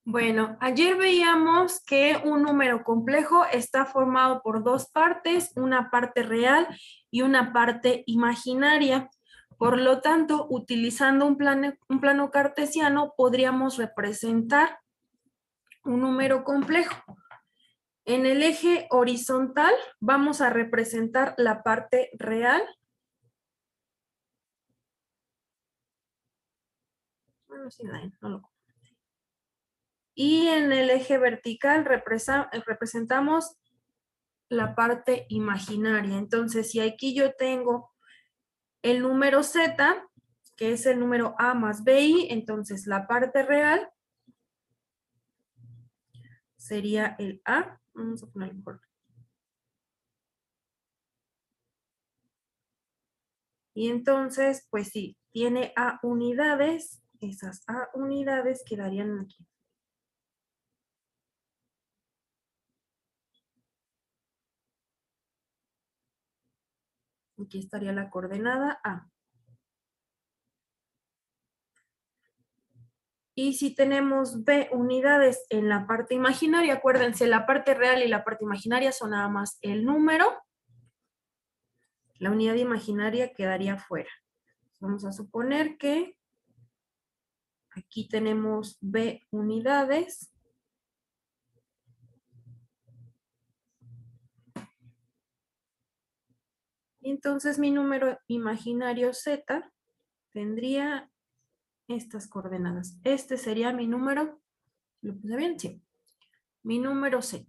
Bueno, ayer veíamos que un número complejo está formado por dos partes, una parte real y una parte imaginaria. Por lo tanto, utilizando un plano cartesiano, podríamos representar un número complejo. En el eje horizontal vamos a representar la parte real. Bueno, sí, no lo. Y en el eje vertical representamos la parte imaginaria. Entonces, si aquí yo tengo el número z, que es el número a más bi, entonces la parte real sería el a. Vamos a ponerlo mejor. Y entonces, pues sí, tiene a unidades. Esas a unidades quedarían aquí. Aquí estaría la coordenada a. Y si tenemos b unidades en la parte imaginaria, acuérdense, la parte real y la parte imaginaria son nada más el número. La unidad imaginaria quedaría fuera. Vamos a suponer que aquí tenemos b unidades. Y entonces mi número imaginario z tendría estas coordenadas. Este sería mi número, ¿lo puse bien? Sí. Mi número z.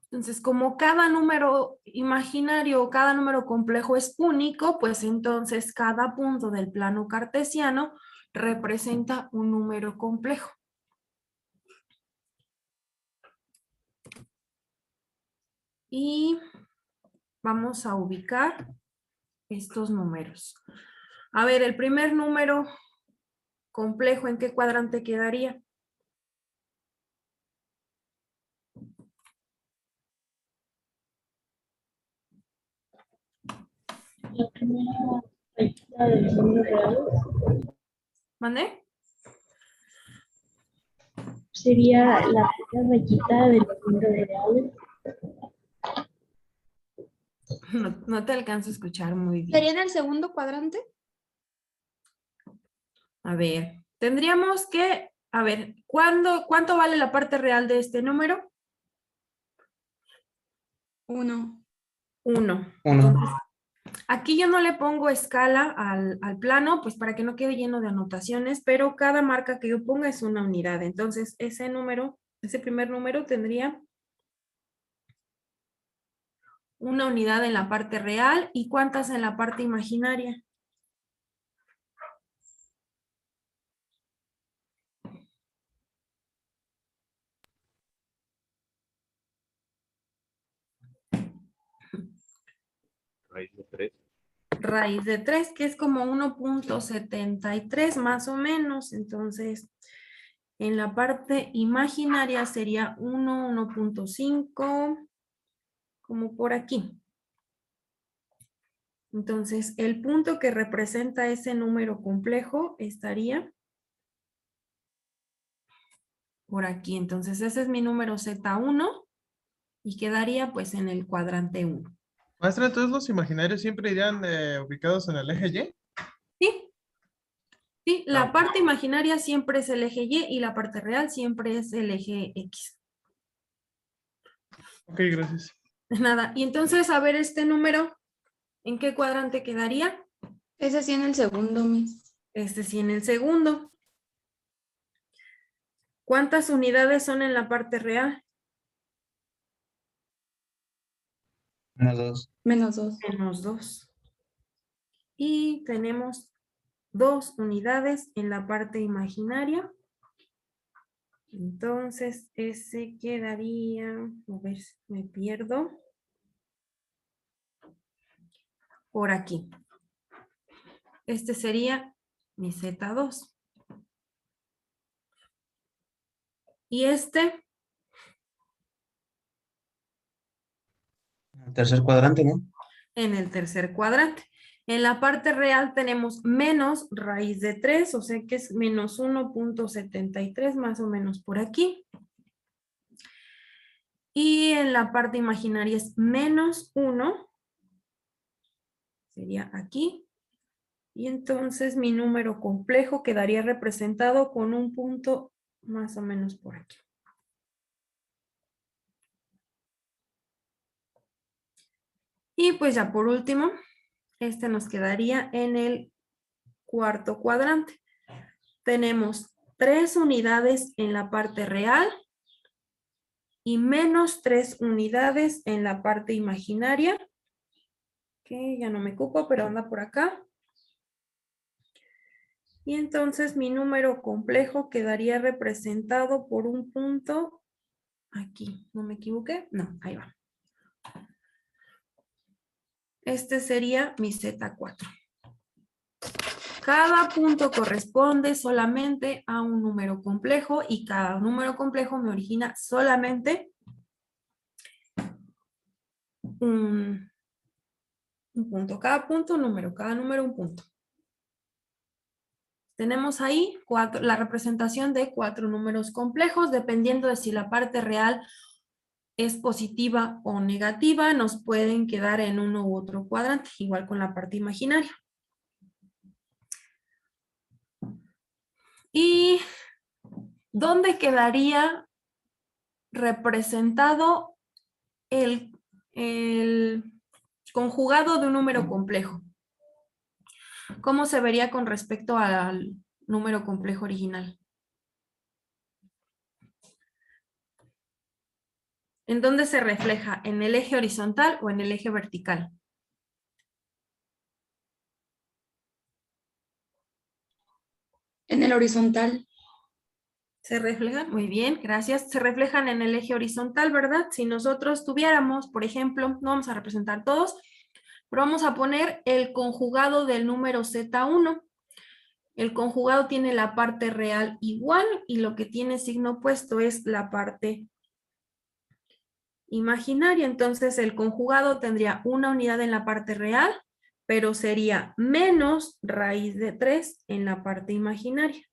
Entonces, como cada número imaginario o cada número complejo es único, pues entonces cada punto del plano cartesiano representa un número complejo. Y vamos a ubicar estos números. A ver, el primer número complejo, ¿en qué cuadrante quedaría? La primera rayita de los números reales ¿Mandé? sería la primera rayita de los números reales. No te alcanzo a escuchar muy bien. ¿Sería en el segundo cuadrante? A ver, tendríamos que, a ver, ¿cuánto vale la parte real de este número? 1. 1. Entonces, aquí yo no le pongo escala al plano, pues para que no quede lleno de anotaciones, pero cada marca que yo ponga es una unidad. Entonces, ese número, ese primer número tendría una unidad en la parte real y ¿cuántas en la parte imaginaria? Raíz de 3. Raíz de 3, que es como 1.73 más o menos. Entonces, en la parte imaginaria sería 1, 1.5, como por aquí. Entonces, el punto que representa ese número complejo estaría por aquí. Entonces, ese es mi número Z1 y quedaría pues en el cuadrante 1. Maestra, ¿todos los imaginarios siempre irían ubicados en el eje Y? ¿Sí? Sí, la Ah. parte imaginaria siempre es el eje Y y la parte real siempre es el eje X. Ok, gracias. Nada. Y entonces, a ver este número, ¿en qué cuadrante quedaría? Ese sí en el segundo, Miss. Este sí en el segundo. ¿Cuántas unidades son en la parte real? -2. -2. Menos 2. Y tenemos 2 unidades en la parte imaginaria. Entonces, ese quedaría, a ver si me pierdo, por aquí. Este sería mi Z2. Y este, Tercer cuadrante, ¿no? en el tercer cuadrante. En la parte real tenemos menos raíz de 3, o sea que es menos 1.73, más o menos por aquí. Y en la parte imaginaria es menos 1, sería aquí. Y entonces mi número complejo quedaría representado con un punto más o menos por aquí. Y pues ya por último, este nos quedaría en el cuarto cuadrante. Tenemos 3 unidades en la parte real y menos 3 unidades en la parte imaginaria, que ya no me cupo, pero anda por acá. Y entonces mi número complejo quedaría representado por un punto aquí. ¿No me equivoqué? No, ahí va. Este sería mi Z4. Cada punto corresponde solamente a un número complejo y cada número complejo me origina solamente un punto. Cada punto, un número. Cada número, un punto. Tenemos ahí la representación de 4 números complejos, dependiendo de si la parte real es positiva o negativa, nos pueden quedar en uno u otro cuadrante, igual con la parte imaginaria. ¿Y dónde quedaría representado el conjugado de un número complejo? ¿Cómo se vería con respecto al número complejo original? ¿En dónde se refleja? ¿En el eje horizontal o en el eje vertical? En el horizontal. ¿Se reflejan? Muy bien, gracias. Se reflejan en el eje horizontal, ¿verdad? Si nosotros tuviéramos, por ejemplo, no vamos a representar todos, pero vamos a poner el conjugado del número Z1. El conjugado tiene la parte real igual y lo que tiene signo opuesto es la parte imaginaria. Entonces el conjugado tendría una unidad en la parte real, pero sería menos raíz de 3 en la parte imaginaria.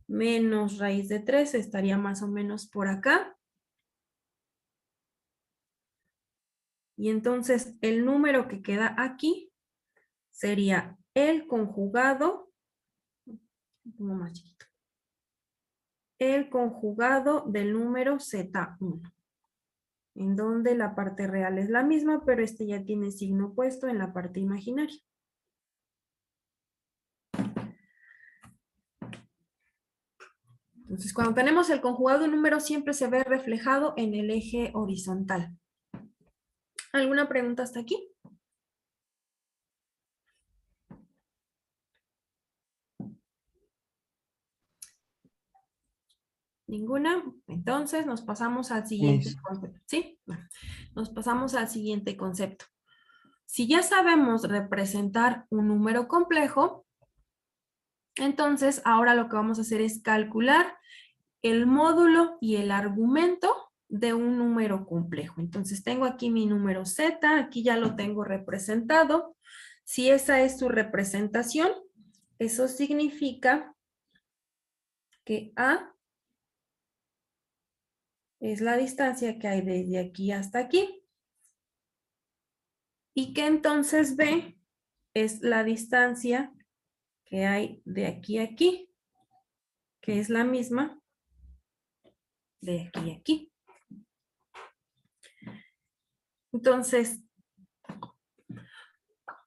Menos raíz de 3 estaría más o menos por acá. Y entonces el número que queda aquí sería el conjugado, un poco más chiquito, el conjugado del número Z1, en donde la parte real es la misma, pero este ya tiene signo opuesto en la parte imaginaria. Entonces, cuando tenemos el conjugado de un número, siempre se ve reflejado en el eje horizontal. ¿Alguna pregunta hasta aquí? ¿Ninguna? Entonces nos pasamos al siguiente concepto. ¿Sí? Bueno, nos pasamos al siguiente concepto. Si ya sabemos representar un número complejo, entonces ahora lo que vamos a hacer es calcular el módulo y el argumento de un número complejo. Entonces tengo aquí mi número Z, aquí ya lo tengo representado. Si esa es su representación, eso significa que A es la distancia que hay desde aquí hasta aquí. Y que entonces B es la distancia que hay de aquí a aquí, que es la misma de aquí a aquí. Entonces,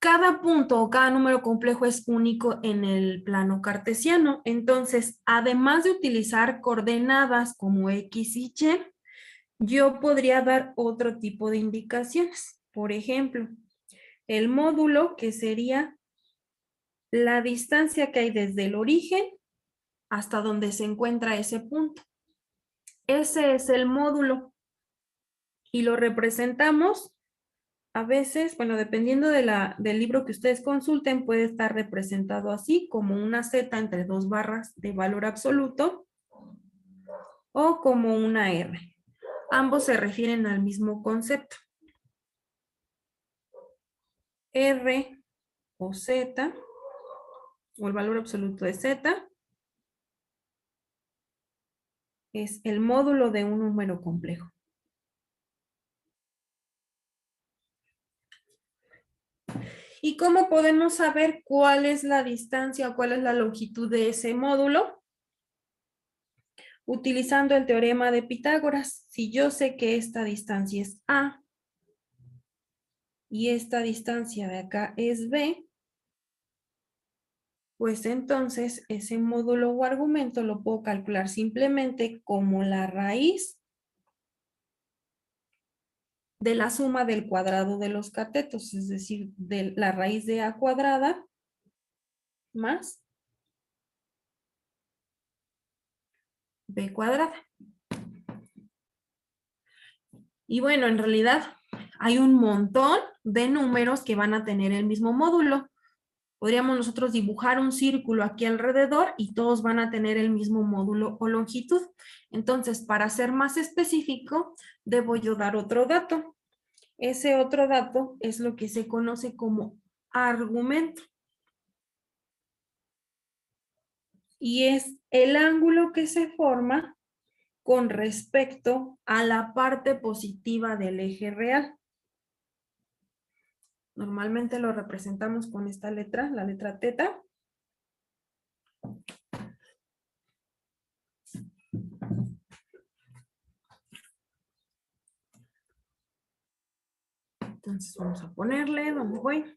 cada punto o cada número complejo es único en el plano cartesiano. Entonces, además de utilizar coordenadas como X y Y, yo podría dar otro tipo de indicaciones. Por ejemplo, el módulo, que sería la distancia que hay desde el origen hasta donde se encuentra ese punto. Ese es el módulo. Y lo representamos a veces, bueno, dependiendo del libro que ustedes consulten, puede estar representado así, como una Z entre dos barras de valor absoluto o como una R. Ambos se refieren al mismo concepto. R o Z, o el valor absoluto de Z, es el módulo de un número complejo. ¿Y cómo podemos saber cuál es la distancia o cuál es la longitud de ese módulo? Utilizando el teorema de Pitágoras. Si yo sé que esta distancia es A y esta distancia de acá es B, pues entonces ese módulo o argumento lo puedo calcular simplemente como la raíz de la suma del cuadrado de los catetos, es decir, de la raíz de A cuadrada más B cuadrada. Y bueno, en realidad hay un montón de números que van a tener el mismo módulo. Podríamos nosotros dibujar un círculo aquí alrededor y todos van a tener el mismo módulo o longitud. Entonces, para ser más específico, debo yo dar otro dato. Ese otro dato es lo que se conoce como argumento. Y es el ángulo que se forma con respecto a la parte positiva del eje real. Normalmente lo representamos con esta letra, la letra teta. Entonces vamos a ponerle, ¿dónde voy?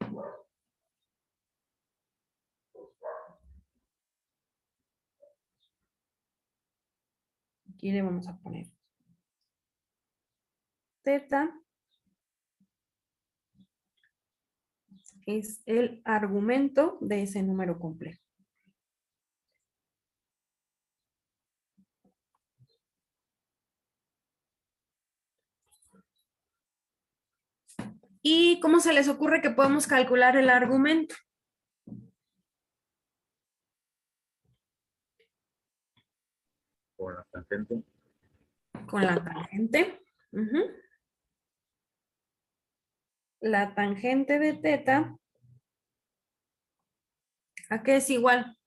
Aquí le vamos a poner teta. Es el argumento de ese número complejo. ¿Y cómo se les ocurre que podemos calcular el argumento? Con la tangente. Con la tangente. La tangente de teta, ¿a qué es igual?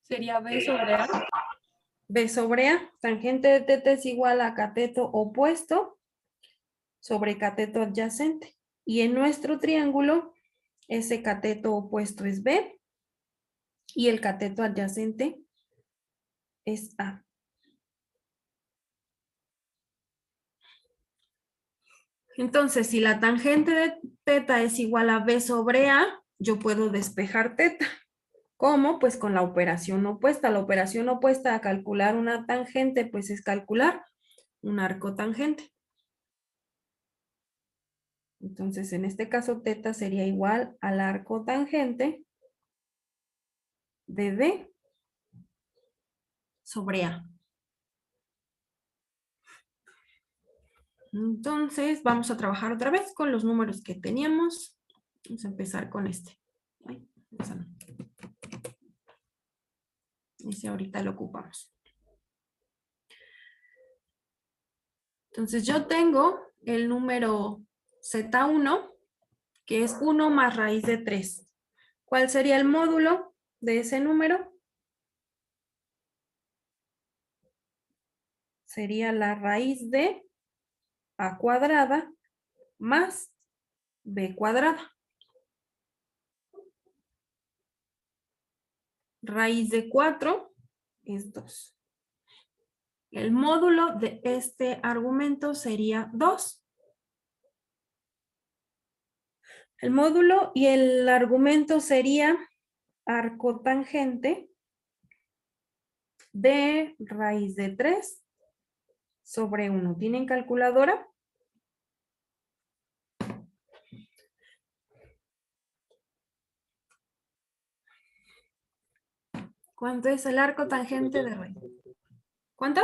Sería B sobre A. B sobre A. Tangente de teta es igual a cateto opuesto sobre cateto adyacente. Y en nuestro triángulo, ese cateto opuesto es B y el cateto adyacente es A. Entonces, si la tangente de teta es igual a B sobre A, yo puedo despejar teta. ¿Cómo? Pues con la operación opuesta. La operación opuesta a calcular una tangente, pues es calcular un arco tangente. Entonces, en este caso, teta sería igual al arco tangente de B sobre A. Entonces, vamos a trabajar otra vez con los números que teníamos. Vamos a empezar con este. Ay, esa no. Ese ahorita lo ocupamos. Entonces, yo tengo el número Z1, que es 1 más raíz de 3. ¿Cuál sería el módulo de ese número? Sería la raíz de A cuadrada más B cuadrada. Raíz de 4 es 2. El módulo de este argumento sería 2. El módulo y el argumento sería arco tangente de raíz de 3 sobre 1. ¿Tienen calculadora? ¿Cuánto es el arco tangente de raíz? ¿Cuánto?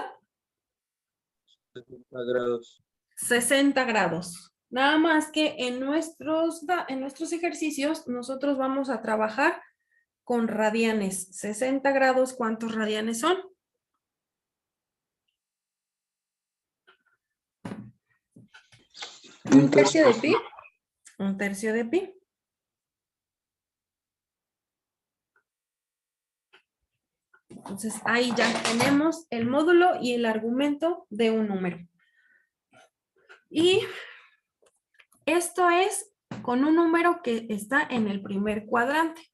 60 grados. 60 grados. Nada más que en nuestros ejercicios nosotros vamos a trabajar con radianes. 60 grados, ¿cuántos radianes son? ¿Un tercio de pi? Un tercio de pi. Entonces ahí ya tenemos el módulo y el argumento de un número. Y esto es con un número que está en el primer cuadrante.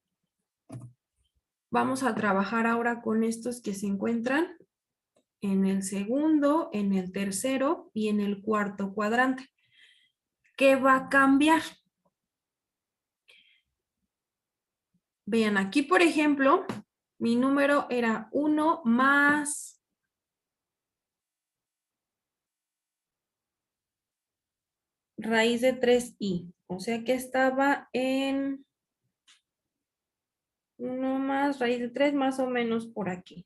Vamos a trabajar ahora con estos que se encuentran en el segundo, en el tercero y en el cuarto cuadrante. ¿Qué va a cambiar? Vean, aquí por ejemplo, mi número era 1 más raíz de 3i. O sea que estaba en 1 más raíz de 3 más o menos por aquí.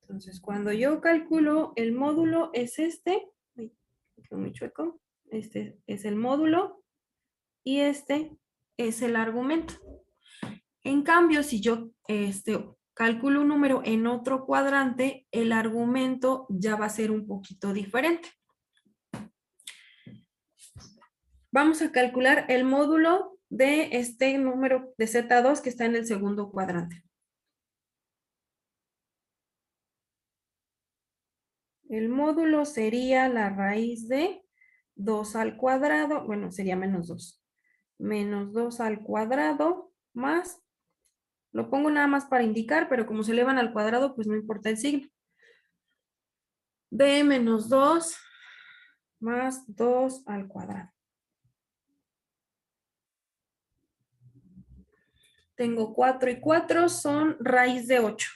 Entonces, cuando yo calculo el módulo es este. Ay, quedó muy chueco. Este es el módulo y este es el argumento. En cambio, si yo calculo un número en otro cuadrante, el argumento ya va a ser un poquito diferente. Vamos a calcular el módulo de este número de Z2 que está en el segundo cuadrante. El módulo sería la raíz de 2 al cuadrado, bueno, sería menos 2. Menos 2 al cuadrado más, lo pongo nada más para indicar, pero como se elevan al cuadrado, pues no importa el signo. De menos 2 más 2 al cuadrado. Tengo 4 y 4 son raíz de 8.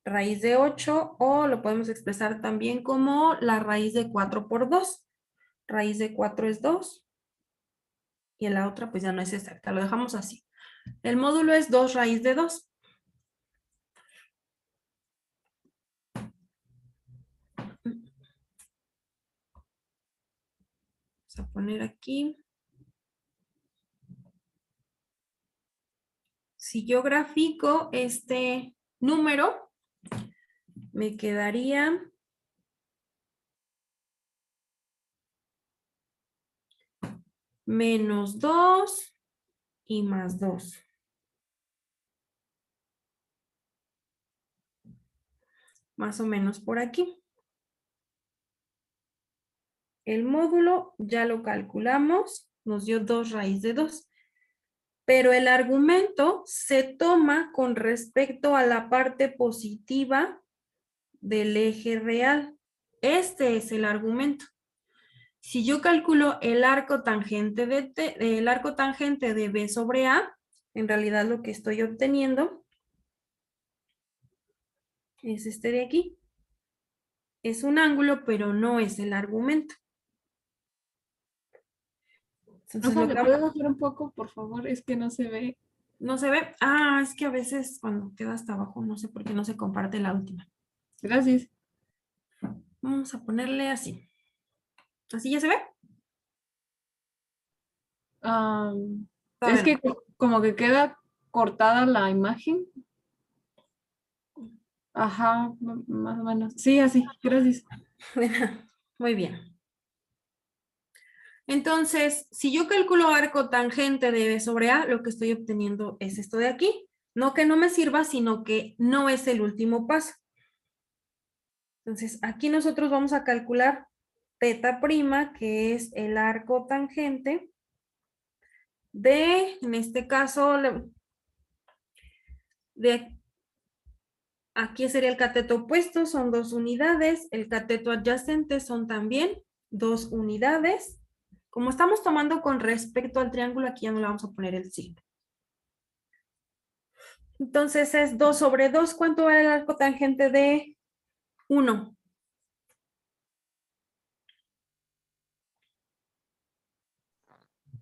Raíz de 8 o lo podemos expresar también como la raíz de 4 por 2. Raíz de 4 es 2 y en la otra pues ya no es exacta, lo dejamos así. El módulo es 2 raíz de 2. Vamos a poner aquí. Si yo grafico este número, me quedaría menos 2 y más 2. Más o menos por aquí. El módulo ya lo calculamos, nos dio 2 raíz de 2. Pero el argumento se toma con respecto a la parte positiva del eje real. Este es el argumento. Si yo calculo el arco tangente de B sobre A, en realidad lo que estoy obteniendo es este de aquí. Es un ángulo, pero no es el argumento. Entonces, Rafa, lo ¿le que puedes hacer un poco, por favor? Es que no se ve. no se ve. Ah, es que a veces cuando queda hasta abajo, no sé por qué no se comparte la última. Gracias. Vamos a ponerle así. ¿Así ya se ve? Es Todavía que como que queda cortada la imagen. Ajá, más o menos. Sí, así, gracias. no. Muy bien. Entonces, si yo calculo arco tangente de B sobre A, lo que estoy obteniendo es esto de aquí. No que no me sirva, sino que no es el último paso. Entonces, aquí nosotros vamos a calcular teta prima, que es el arco tangente de, en este caso, de aquí sería el cateto opuesto, son 2 unidades. El cateto adyacente son también 2 unidades. Como estamos tomando con respecto al triángulo, aquí ya no le vamos a poner el signo. Entonces es 2 sobre 2. ¿Cuánto vale el arco tangente de 1?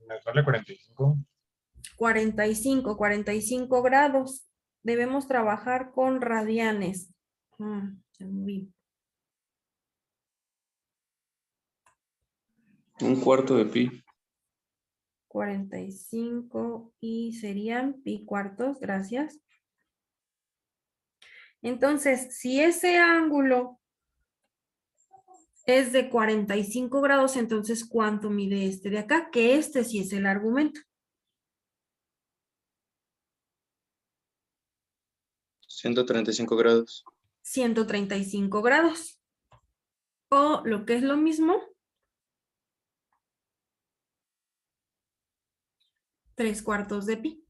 Me sale 45. 45 grados. Debemos trabajar con radianes. Ya me vi. Un cuarto de pi. 45 y serían pi cuartos, gracias. Entonces, si ese ángulo es de 45 grados, entonces, ¿cuánto mide este de acá? Que este sí es el argumento. 135 grados. 135 grados. O lo que es lo mismo, 3/4 de pi.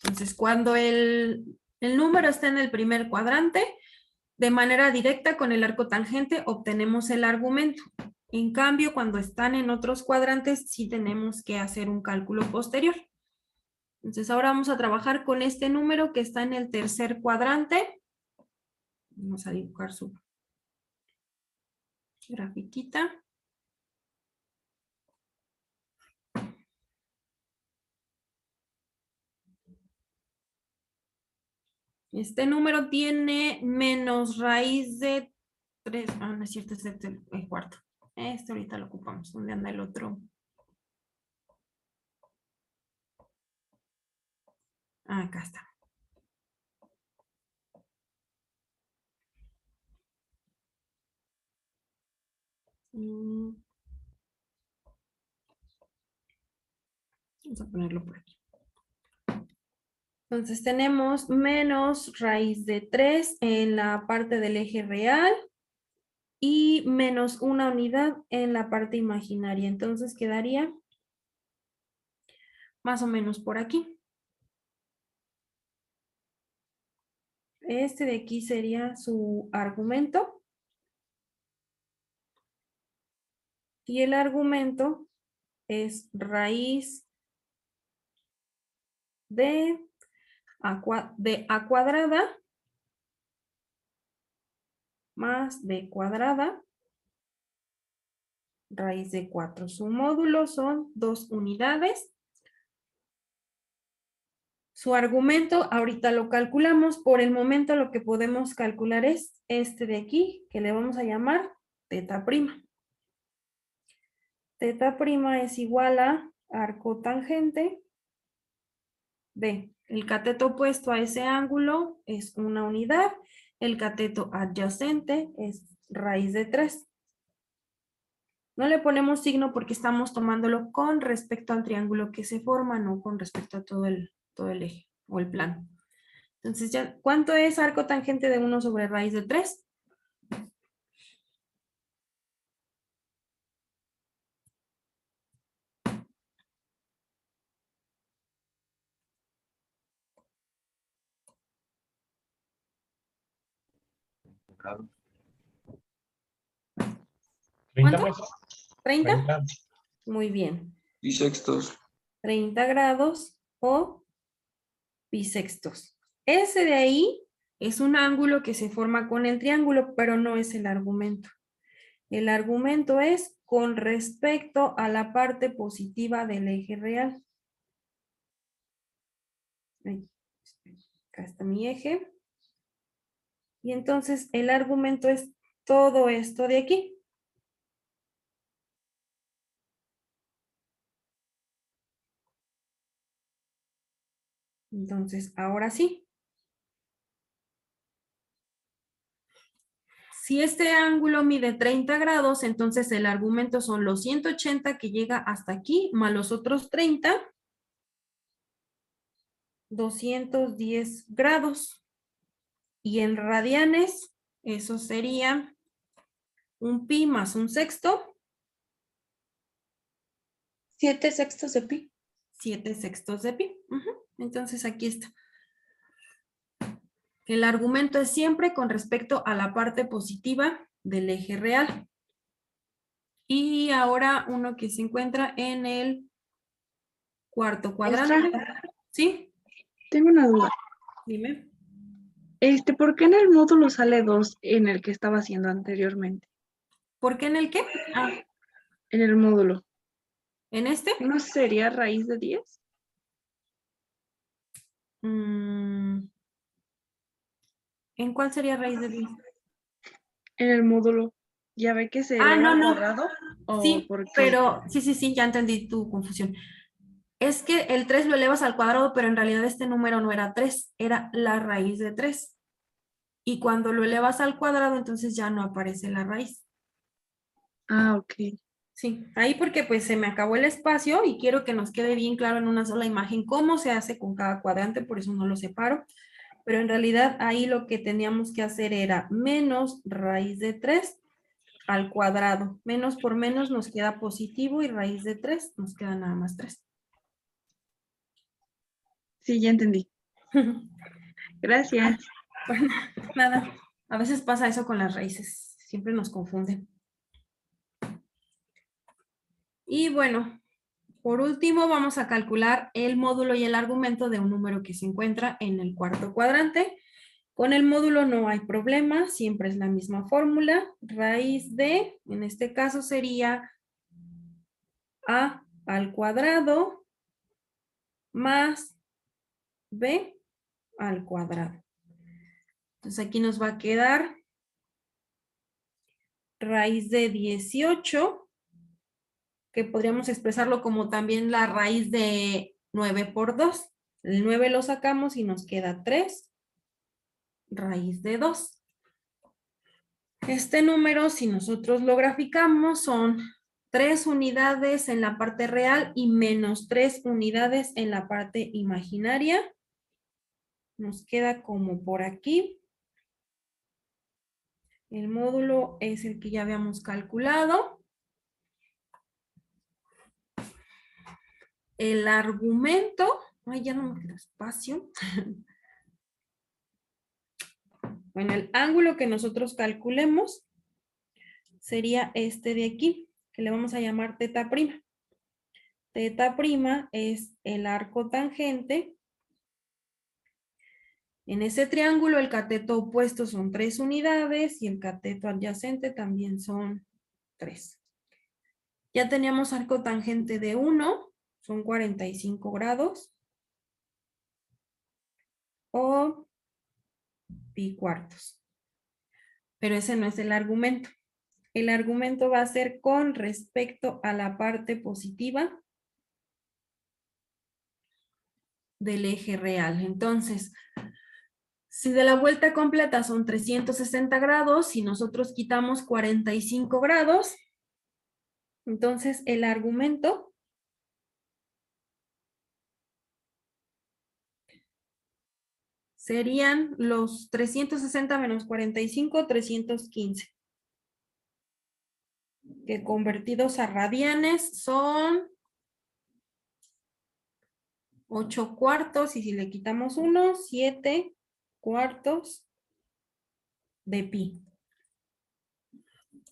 Entonces, cuando el número está en el primer cuadrante, de manera directa con el arco tangente obtenemos el argumento. En cambio, cuando están en otros cuadrantes, sí tenemos que hacer un cálculo posterior. Entonces, ahora vamos a trabajar con este número que está en el tercer cuadrante. Vamos a dibujar su grafiquita. Este número tiene menos raíz de 3. Ah, no es cierto, es el cuarto. Este ahorita lo ocupamos. ¿Dónde anda el otro? Ah, acá está. Vamos a ponerlo por aquí. Entonces tenemos menos raíz de 3 en la parte del eje real y menos una unidad en la parte imaginaria. Entonces quedaría más o menos por aquí. Este de aquí sería su argumento. Y el argumento es raíz de a cuadrada más b cuadrada raíz de 4. Su módulo son 2 unidades. Su argumento, ahorita lo calculamos. Por el momento lo que podemos calcular es este de aquí, que le vamos a llamar teta prima. Teta prima es igual a arco tangente de el cateto opuesto a ese ángulo es una unidad. El cateto adyacente es raíz de 3. No le ponemos signo porque estamos tomándolo con respecto al triángulo que se forma, no con respecto a todo el eje o el plano. Entonces, ya, ¿cuánto es arco tangente de 1 sobre raíz de 3? Grados. 30 ¿Cuánto? más. ¿30? 30. Muy bien. Bisextos. 30 grados o bisextos. Ese de ahí es un ángulo que se forma con el triángulo, pero no es el argumento. El argumento es con respecto a la parte positiva del eje real. Ahí. Acá está mi eje. Y entonces el argumento es todo esto de aquí. Entonces, ahora sí. Si este ángulo mide 30 grados, entonces el argumento son los 180 que llega hasta aquí, más los otros 30, 210 grados. Y en radianes, eso sería un pi más un sexto. 7 sextos de pi. 7 sextos de pi. Entonces aquí está. El argumento es siempre con respecto a la parte positiva del eje real. Y ahora uno que se encuentra en el cuarto cuadrante. Maestra, ¿Sí? tengo una duda. Dime. ¿Por qué en el módulo sale 2 en el que estaba haciendo anteriormente? ¿Por qué en el qué? Ah, En el módulo. ¿en este? ¿No sería raíz de 10? ¿En cuál sería raíz de 10? En el módulo. ¿Ya ve que se Ah, eleva no, al no. cuadrado? ¿O Sí, por qué? pero sí, ya entendí tu confusión. Es que el 3 lo elevas al cuadrado, pero en realidad este número no era 3, era la raíz de 3. Y cuando lo elevas al cuadrado, entonces ya no aparece la raíz. Ah, ok. Sí, ahí porque pues se me acabó el espacio y quiero que nos quede bien claro en una sola imagen cómo se hace con cada cuadrante, por eso no lo separo. Pero en realidad ahí lo que teníamos que hacer era menos raíz de 3 al cuadrado. Menos por menos nos queda positivo y raíz de 3 nos queda nada más 3. Sí, ya entendí. Gracias. Bueno, nada, a veces pasa eso con las raíces, siempre nos confunden. Y bueno, por último vamos a calcular el módulo y el argumento de un número que se encuentra en el cuarto cuadrante. Con el módulo no hay problema, siempre es la misma fórmula. Raíz de, en este caso sería a al cuadrado más b al cuadrado. Entonces aquí nos va a quedar raíz de 18, que podríamos expresarlo como también la raíz de 9 por 2. El 9 lo sacamos y nos queda 3, raíz de 2. Este número, si nosotros lo graficamos, son 3 unidades en la parte real y menos 3 unidades en la parte imaginaria. Nos queda como por aquí. El módulo es el que ya habíamos calculado. El argumento, ay, ya no me queda espacio. Bueno, el ángulo que nosotros calculemos sería este de aquí, que le vamos a llamar teta prima. Teta prima es el arco tangente. En ese triángulo el cateto opuesto son 3 unidades y el cateto adyacente también son 3. Ya teníamos arco tangente de 1, son 45 grados. O pi cuartos. Pero ese no es el argumento. El argumento va a ser con respecto a la parte positiva del eje real. Entonces, si de la vuelta completa son 360 grados y nosotros quitamos 45 grados, entonces el argumento serían los 360 menos 45, 315. Que convertidos a radianes son 8 cuartos y si le quitamos 1, 7 cuartos de pi.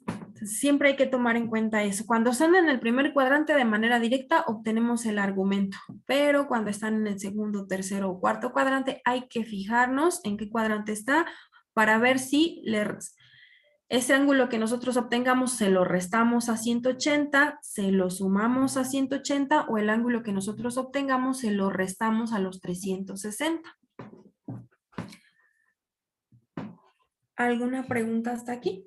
Entonces, siempre hay que tomar en cuenta eso. Cuando están en el primer cuadrante de manera directa, obtenemos el argumento. Pero cuando están en el segundo, tercero o cuarto cuadrante, hay que fijarnos en qué cuadrante está para ver si ese ángulo que nosotros obtengamos se lo restamos a 180, se lo sumamos a 180 o el ángulo que nosotros obtengamos se lo restamos a los 360. ¿Alguna pregunta hasta aquí?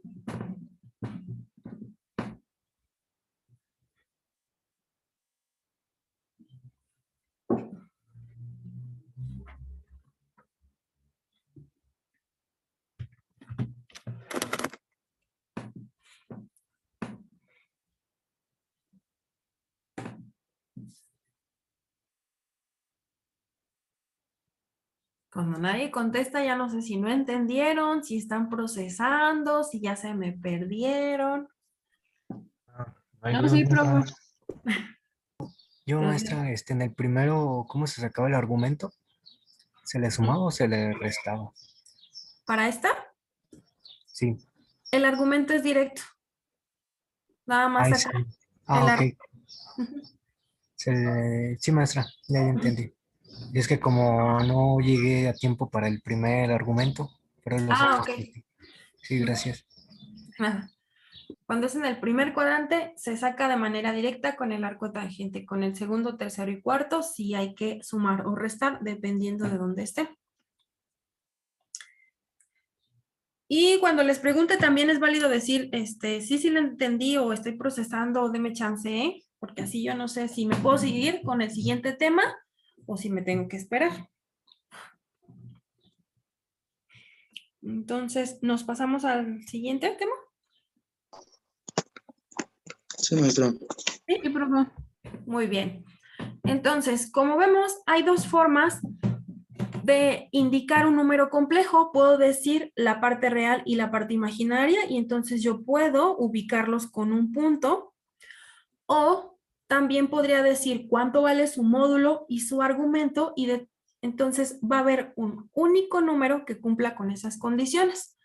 Cuando nadie contesta, ya no sé si no entendieron, si están procesando, si ya se me perdieron. No, sí, profe. Yo, Entonces, maestra, en el primero, ¿cómo se sacaba el argumento? ¿Se le sumaba o se le restaba? para esta, Sí. el argumento es directo. Nada más Ahí saca sí. el Ok. Ujú. Sí, maestra, ya entendí. Y es que como no llegué a tiempo para el primer argumento, pero los Ah, otros ok. sí. Sí, gracias. Nada. Cuando es en el primer cuadrante, se saca de manera directa con el arco tangente. Con el segundo, tercero y cuarto, sí hay que sumar o restar dependiendo de dónde esté. Y cuando les pregunte también es válido decir, sí lo entendí o estoy procesando o deme chance, ¿eh? Porque así yo no sé si me puedo seguir con el siguiente tema o si me tengo que esperar. Entonces, ¿nos pasamos al siguiente tema? Sí, maestra. Sí, profe. Muy bien. Entonces, como vemos, hay dos formas de indicar un número complejo. Puedo decir la parte real y la parte imaginaria y entonces yo puedo ubicarlos con un punto, o también podría decir cuánto vale su módulo y su argumento y entonces va a haber un único número que cumpla con esas condiciones.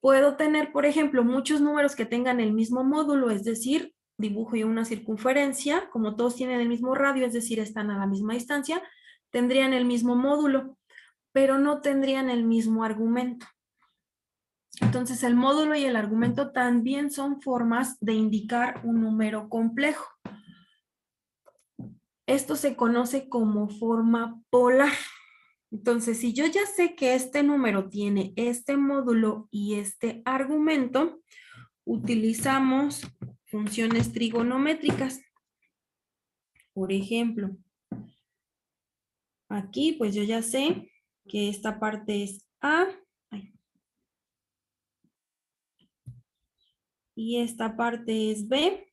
Puedo tener, por ejemplo, muchos números que tengan el mismo módulo, es decir, dibujo yo una circunferencia, como todos tienen el mismo radio, es decir, están a la misma distancia, tendrían el mismo módulo, pero no tendrían el mismo argumento. Entonces, el módulo y el argumento también son formas de indicar un número complejo. Esto se conoce como forma polar. Entonces, si yo ya sé que este número tiene este módulo y este argumento, utilizamos funciones trigonométricas. Por ejemplo, aquí pues yo ya sé que esta parte es A y esta parte es B.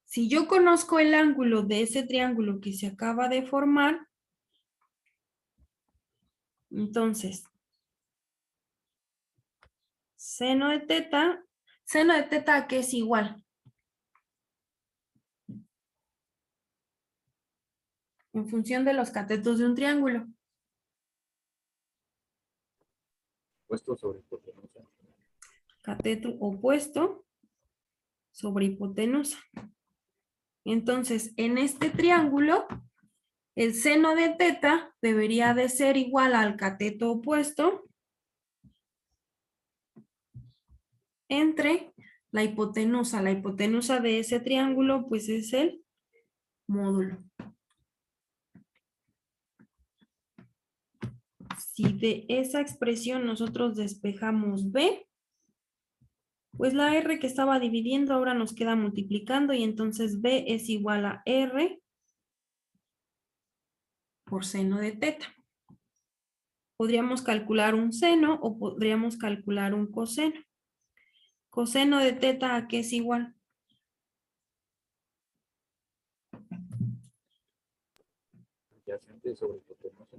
Si yo conozco el ángulo de ese triángulo que se acaba de formar, entonces seno de teta, ¿a qué es igual? En función de los catetos de un triángulo. Puesto sobre hipotenusa. Cateto opuesto sobre hipotenusa. Entonces, en este triángulo, el seno de teta debería de ser igual al cateto opuesto entre la hipotenusa. La hipotenusa de ese triángulo, pues es el módulo. Si de esa expresión nosotros despejamos B, pues la R que estaba dividiendo ahora nos queda multiplicando y entonces B es igual a R por seno de teta. Podríamos calcular un seno o podríamos calcular un coseno. Coseno de teta, ¿a qué es igual? Adyacente sobre hipotenusa.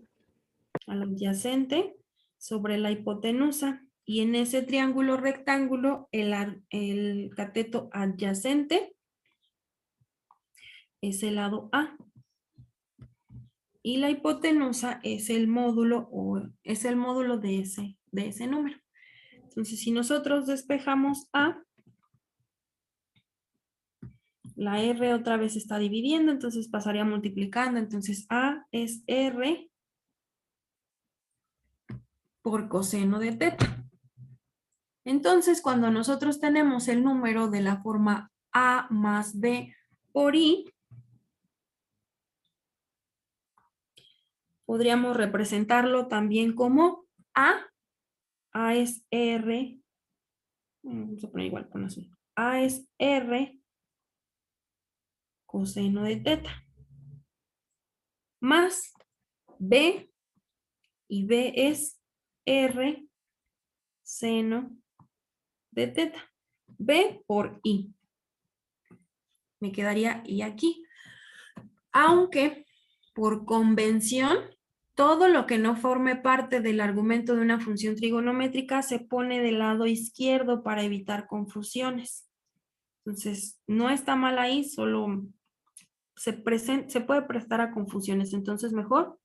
Al adyacente sobre la hipotenusa. Y en ese triángulo rectángulo, el cateto adyacente es el lado A. Y la hipotenusa es el módulo o es el módulo de ese número. Entonces, si nosotros despejamos A, la R otra vez está dividiendo, entonces pasaría multiplicando. Entonces, A es R por coseno de teta. Entonces, cuando nosotros tenemos el número de la forma A más B por I, podríamos representarlo también como A es R, vamos a poner igual con azul, A es R coseno de teta, más B, y B es R seno de teta, B por I. Me quedaría I aquí. Aunque, por convención, todo lo que no forme parte del argumento de una función trigonométrica se pone del lado izquierdo para evitar confusiones. Entonces, no está mal ahí, solo se puede prestar a confusiones. Entonces, mejor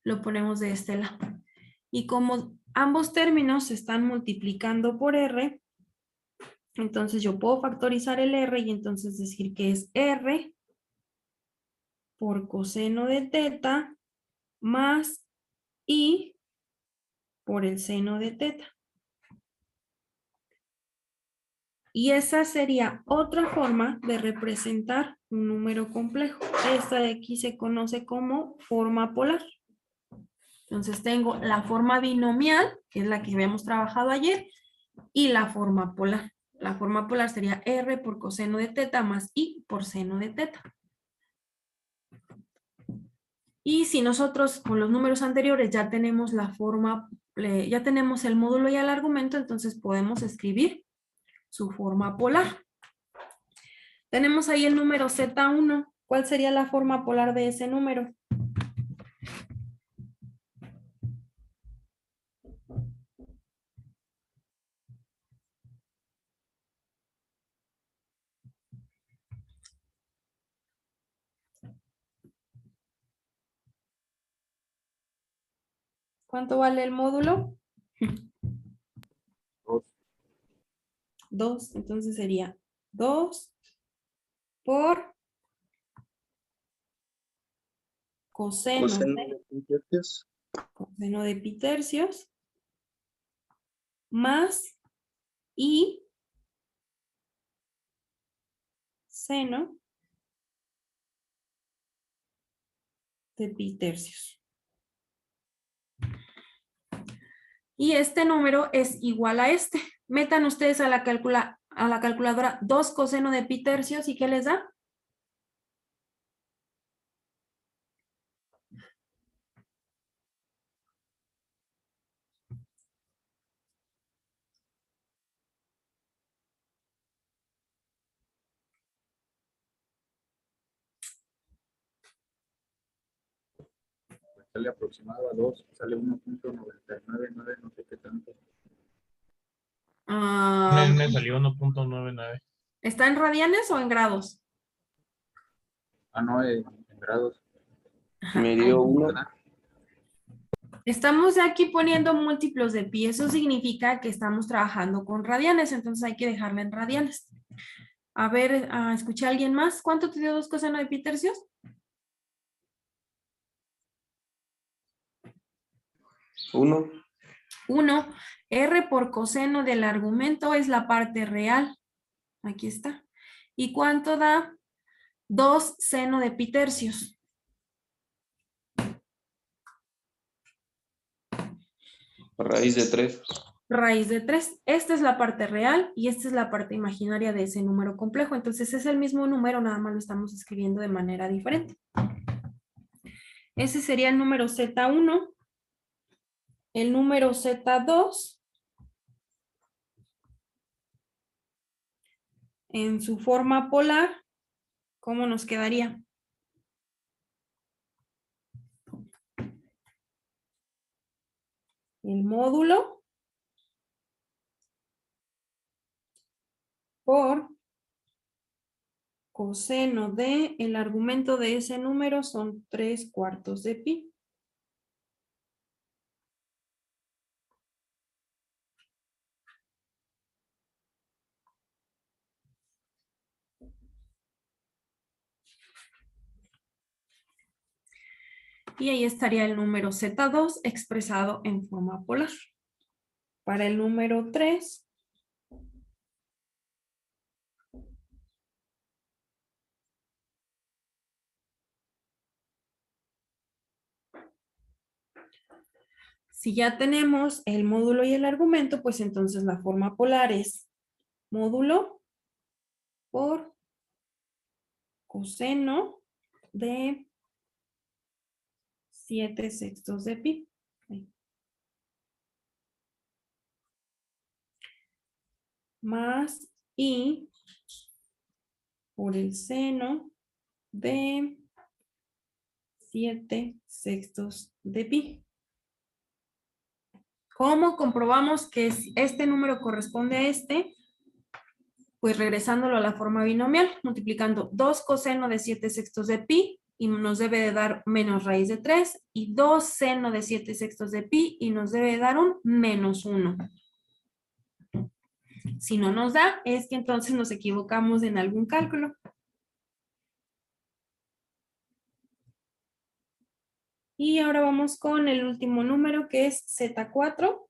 lo ponemos de este lado. Y como ambos términos se están multiplicando por R, entonces yo puedo factorizar el R y entonces decir que es R por coseno de teta más I por el seno de teta. Y esa sería otra forma de representar un número complejo. Esta de aquí se conoce como forma polar. Entonces tengo la forma binomial, que es la que habíamos trabajado ayer, y la forma polar. La forma polar sería R por coseno de teta más I por seno de teta. Y si nosotros con los números anteriores ya tenemos la forma, ya tenemos el módulo y el argumento, entonces podemos escribir su forma polar. Tenemos ahí el número Z1. ¿Cuál sería la forma polar de ese número? ¿Cuánto vale el módulo? 2. 2. Entonces sería 2 por coseno Coseno de 15 coseno de pi tercios más I seno de pi tercios. Y este número es igual a este. Metan ustedes a la calculadora 2 coseno de pi tercios, ¿y qué les da? Sale aproximado a 2, sale 1.999, no sé qué tanto. Me salió 1.99. ¿Está en radianes o en grados? Ah, no, en grados. Me dio 1. ¿Verdad? Estamos aquí poniendo múltiplos de pi, eso significa que estamos trabajando con radianes, entonces hay que dejarla en radianes. A ver, escuché a alguien más. ¿Cuánto te dio 2 coseno de pi tercios? 1. 1. R por coseno del argumento es la parte real. Aquí está. ¿Y cuánto da 2 seno de pi tercios? Raíz de 3. Raíz de 3. Esta es la parte real y esta es la parte imaginaria de ese número complejo. Entonces es el mismo número, nada más lo estamos escribiendo de manera diferente. Ese sería el número Z1. El número Z2, en su forma polar, ¿cómo nos quedaría? El módulo por coseno de el argumento de ese número son 3/4 de pi. Y ahí estaría el número Z2 expresado en forma polar. Para el número 3, si ya tenemos el módulo y el argumento, pues entonces la forma polar es módulo por coseno de 7/6 de pi. Más I por el seno de 7/6 de pi. ¿Cómo comprobamos que este número corresponde a este? Pues regresándolo a la forma binomial, multiplicando 2 coseno de 7/6 de pi y nos debe de dar menos raíz de 3 y 2 seno de 7/6 de pi y nos debe de dar un menos 1. Si no nos da, es que entonces nos equivocamos en algún cálculo. Y ahora vamos con el último número que es Z4.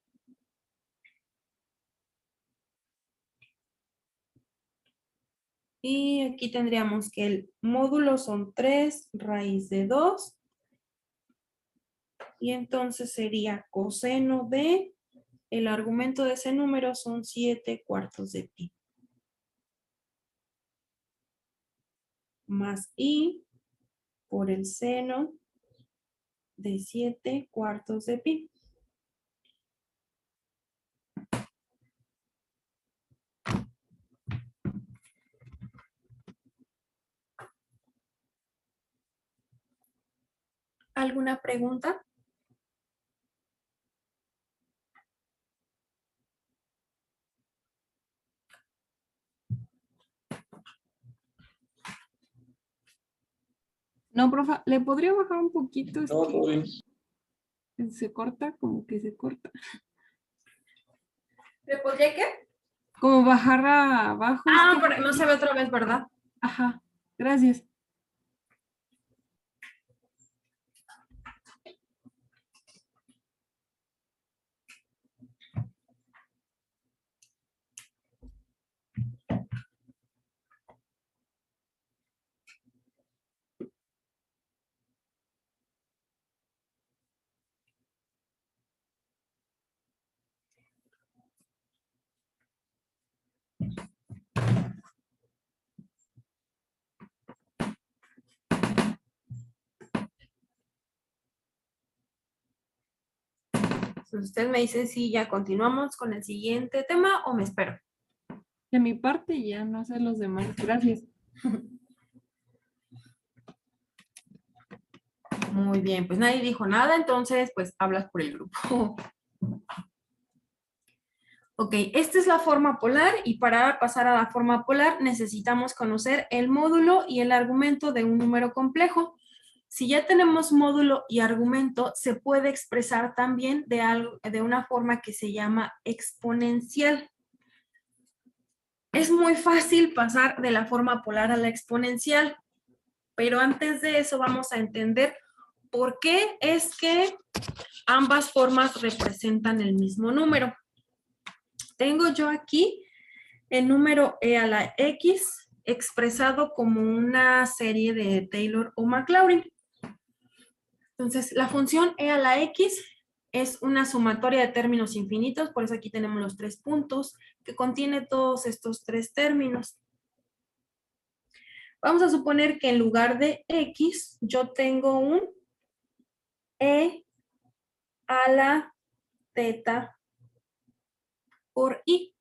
Y aquí tendríamos que el módulo son 3 raíz de 2 Y entonces sería coseno de, el argumento de ese número son 7/4 de pi. Más i por el seno de 7/4 de pi. ¿Alguna pregunta? No, profa, ¿le podría bajar un poquito? Es No, todo bien. que se corta, como que se corta. ¿Le podría qué? Como bajar abajo. Ah, es que- pero no se ve otra vez, ¿verdad? Ajá, gracias. Entonces usted me dice si ya continuamos con el siguiente tema o me espero. De mi parte ya no sé los demás. Gracias. Muy bien, pues nadie dijo nada, entonces pues hablas por el grupo. Ok, esta es la forma polar y para pasar a la forma polar necesitamos conocer el módulo y el argumento de un número complejo. Si ya tenemos módulo y argumento, se puede expresar también de una forma que se llama exponencial. Es muy fácil pasar de la forma polar a la exponencial, pero antes de eso vamos a entender por qué es que ambas formas representan el mismo número. Tengo yo aquí el número e a la x expresado como una serie de Taylor o Maclaurin. Entonces, la función e a la x es una sumatoria de términos infinitos, por eso aquí tenemos los 3 puntos, que contiene todos estos 3 términos. Vamos a suponer que en lugar de x, yo tengo un e a la teta por i.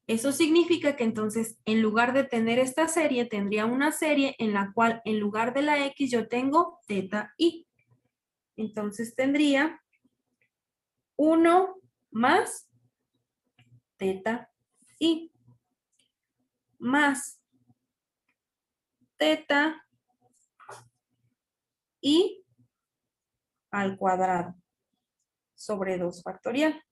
Eso significa que entonces, en lugar de tener esta serie, tendría una serie en la cual, en lugar de la x, yo tengo teta i. Entonces, tendría 1 más teta i más teta i al cuadrado sobre 2 factorial.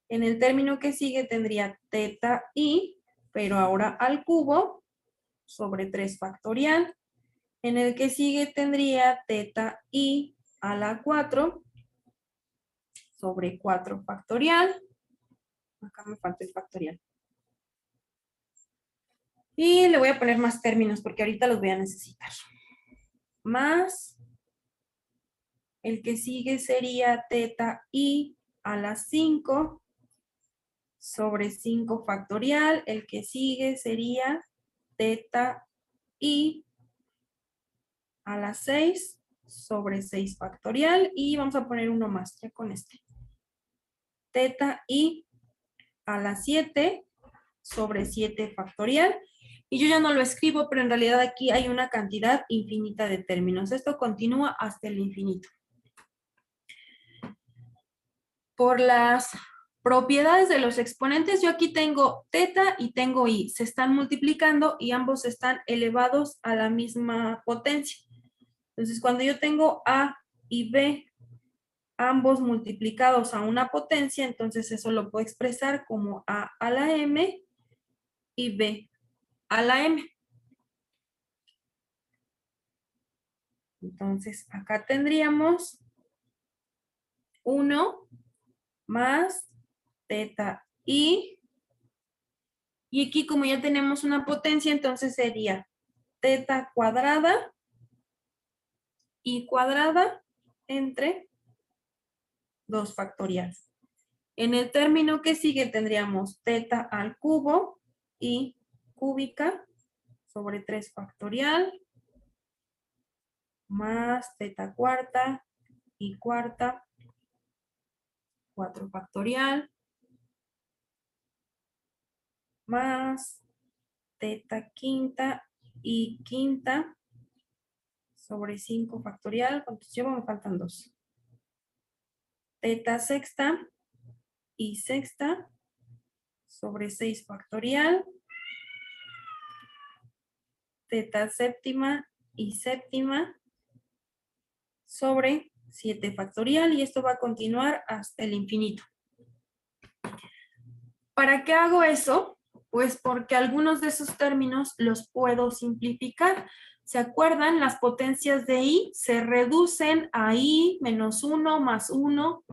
En el término que sigue tendría teta i, pero ahora al cubo, sobre 3 factorial. En el que sigue tendría teta i a la 4, sobre 4 factorial. Acá me falta el factorial. Y le voy a poner más términos porque ahorita los voy a necesitar. Más, el que sigue sería teta i a la 5, sobre 5 factorial. El que sigue sería teta i a la 6 sobre 6 factorial. Y vamos a poner uno más ya con este. Teta i a la 7 sobre 7 factorial. Y yo ya no lo escribo, pero en realidad aquí hay una cantidad infinita de términos. Esto continúa hasta el infinito. Por las propiedades de los exponentes, yo aquí tengo teta y tengo i. Se están multiplicando y ambos están elevados a la misma potencia. Entonces, cuando yo tengo a y b, ambos multiplicados a una potencia, entonces eso lo puedo expresar como a la m y b a la m. Entonces, acá tendríamos 1 más teta i. Y aquí como ya tenemos una potencia, entonces sería teta cuadrada i cuadrada entre 2 factorial. En el término que sigue tendríamos teta al cubo y cúbica sobre 3 factorial más teta cuarta y cuarta, 4 factorial, más teta quinta y quinta sobre 5 factorial. ¿Cuántos llevo? Me faltan 2. Teta sexta y sexta sobre 6 factorial. Teta séptima y séptima sobre 7 factorial, y esto va a continuar hasta el infinito. ¿Para qué hago eso? Pues porque algunos de esos términos los puedo simplificar. ¿Se acuerdan? Las potencias de i se reducen a i menos 1 más 1.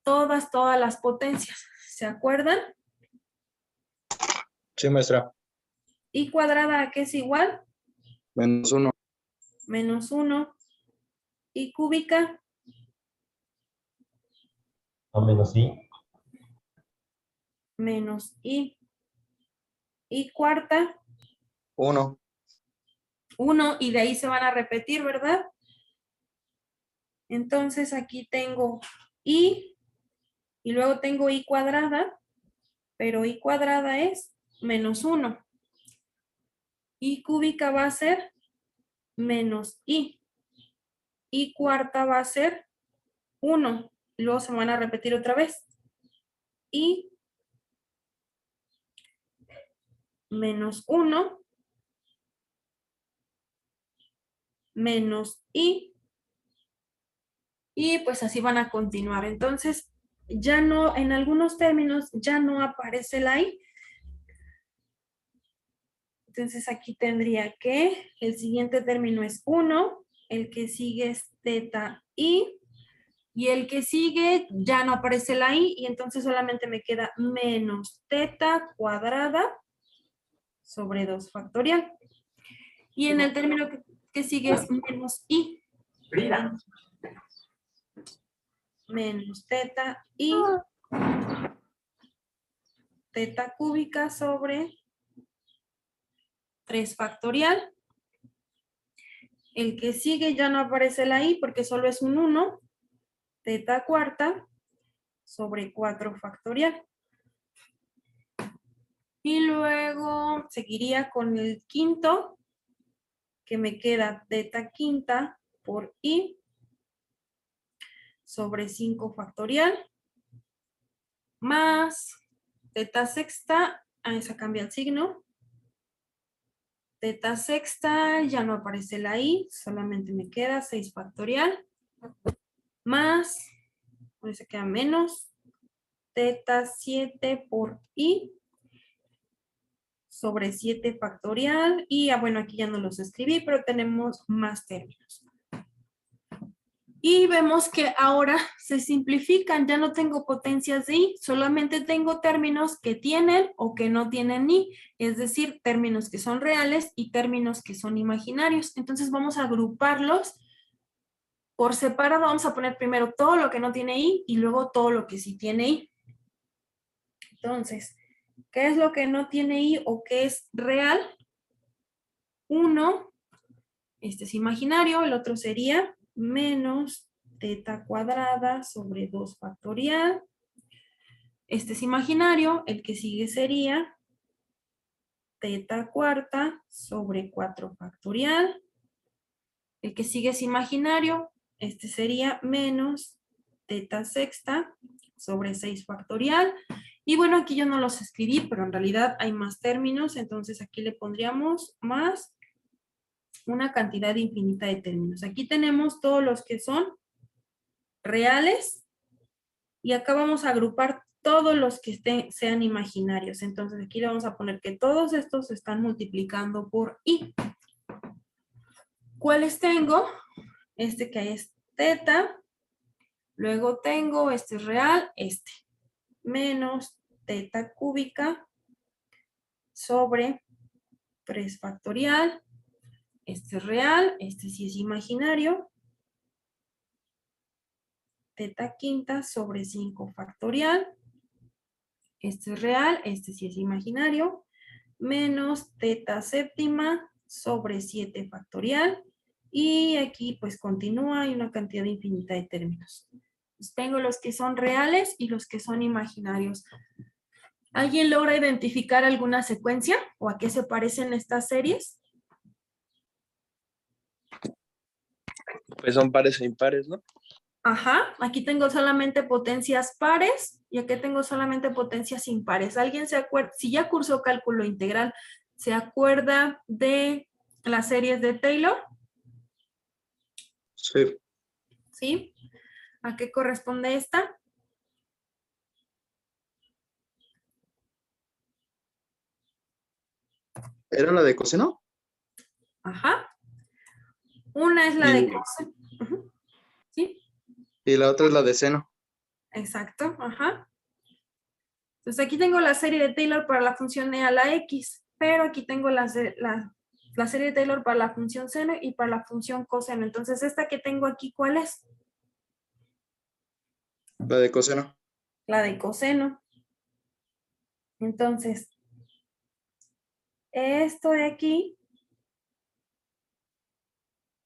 Todas las potencias. ¿Se acuerdan? Sí, maestra. I cuadrada, ¿a qué es igual? Menos 1. Menos 1. I cúbica. A menos i. Menos i. I cuarta. 1. 1, y de ahí se van a repetir, ¿verdad? Entonces aquí tengo i, y luego tengo i cuadrada, pero i cuadrada es menos 1. I cúbica va a ser menos i. I cuarta va a ser 1. Y luego se van a repetir otra vez. I menos 1 menos i. Y pues así van a continuar. Entonces, ya no, en algunos términos, ya no aparece la i. Entonces aquí tendría que el siguiente término es 1, el que sigue es teta i, y el que sigue ya no aparece la i, y entonces solamente me queda menos teta cuadrada sobre 2 factorial. Y en el término que sigue es menos i. Menos teta i, teta cúbica sobre 3 factorial. El que sigue ya no aparece la i porque solo es un 1. Teta cuarta sobre 4 factorial. Y luego seguiría con el quinto, que me queda teta quinta por i sobre 5 factorial, más teta sexta, esa cambia el signo. Teta sexta, ya no aparece la i, solamente me queda 6 factorial, más, se queda menos, teta 7 por i sobre 7 factorial, y bueno, aquí ya no los escribí, pero tenemos más términos. Y vemos que ahora se simplifican, ya no tengo potencias de i, solamente tengo términos que tienen o que no tienen i, es decir, términos que son reales y términos que son imaginarios. Entonces vamos a agruparlos por separado. Vamos a poner primero todo lo que no tiene i y luego todo lo que sí tiene i. Entonces, ¿qué es lo que no tiene i o qué es real? 1, este es imaginario, el otro sería menos teta cuadrada sobre 2 factorial. Este es imaginario, el que sigue sería teta cuarta sobre 4 factorial. El que sigue es imaginario, este sería menos teta sexta sobre 6 factorial. Y bueno, aquí yo no los escribí, pero en realidad hay más términos, entonces aquí le pondríamos más una cantidad infinita de términos. Aquí tenemos todos los que son reales y acá vamos a agrupar todos los que sean imaginarios. Entonces aquí le vamos a poner que todos estos se están multiplicando por i. ¿Cuáles tengo? Este que es teta, luego tengo este es real, este, menos teta cúbica sobre 3 factorial, este es real, este sí es imaginario, teta quinta sobre 5 factorial. Este es real, este sí es imaginario. Menos teta séptima sobre 7 factorial. Y aquí pues continúa, hay una cantidad infinita de términos. Pues tengo los que son reales y los que son imaginarios. ¿Alguien logra identificar alguna secuencia o a qué se parecen estas series? Pues son pares e impares, ¿no? Ajá, aquí tengo solamente potencias pares y aquí tengo solamente potencias impares. ¿Alguien se acuerda? Si ya cursó cálculo integral, ¿se acuerda de las series de Taylor? Sí. ¿Sí? ¿A qué corresponde esta? ¿Era la de coseno? Ajá. Una es la de Y, coseno. Ujú. ¿Sí? y la otra es la de seno. Exacto. Ajá. Entonces aquí tengo la serie de Taylor para la función e a la x, pero aquí tengo la serie de Taylor para la función seno y para la función coseno. Entonces esta que tengo aquí, ¿cuál es? La de coseno. La de coseno. Entonces, esto de aquí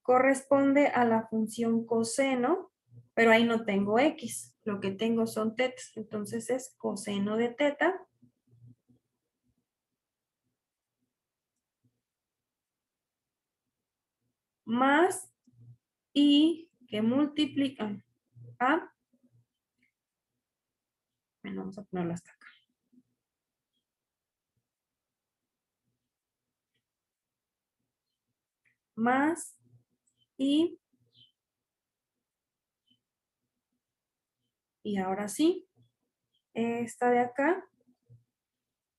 corresponde a la función coseno, pero ahí no tengo x, lo que tengo son tetas, entonces es coseno de teta más y que multiplican a, bueno, vamos a ponerlo hasta acá, más y ahora sí, esta de acá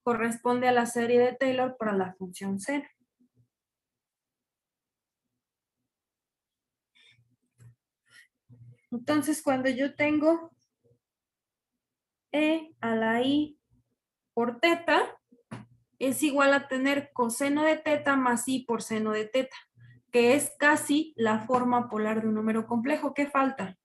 corresponde a la serie de Taylor para la función seno. Entonces, cuando yo tengo e a la i por teta, es igual a tener coseno de teta más i por seno de teta, que es casi la forma polar de un número complejo. ¿Qué falta?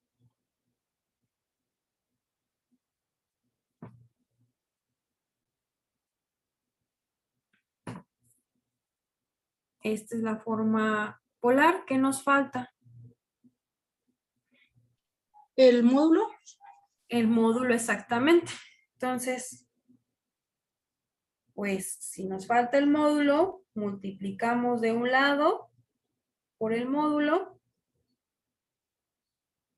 Esta es la forma polar. ¿Qué nos falta? El módulo. El módulo exactamente. Entonces, pues si nos falta el módulo, multiplicamos de un lado por el módulo.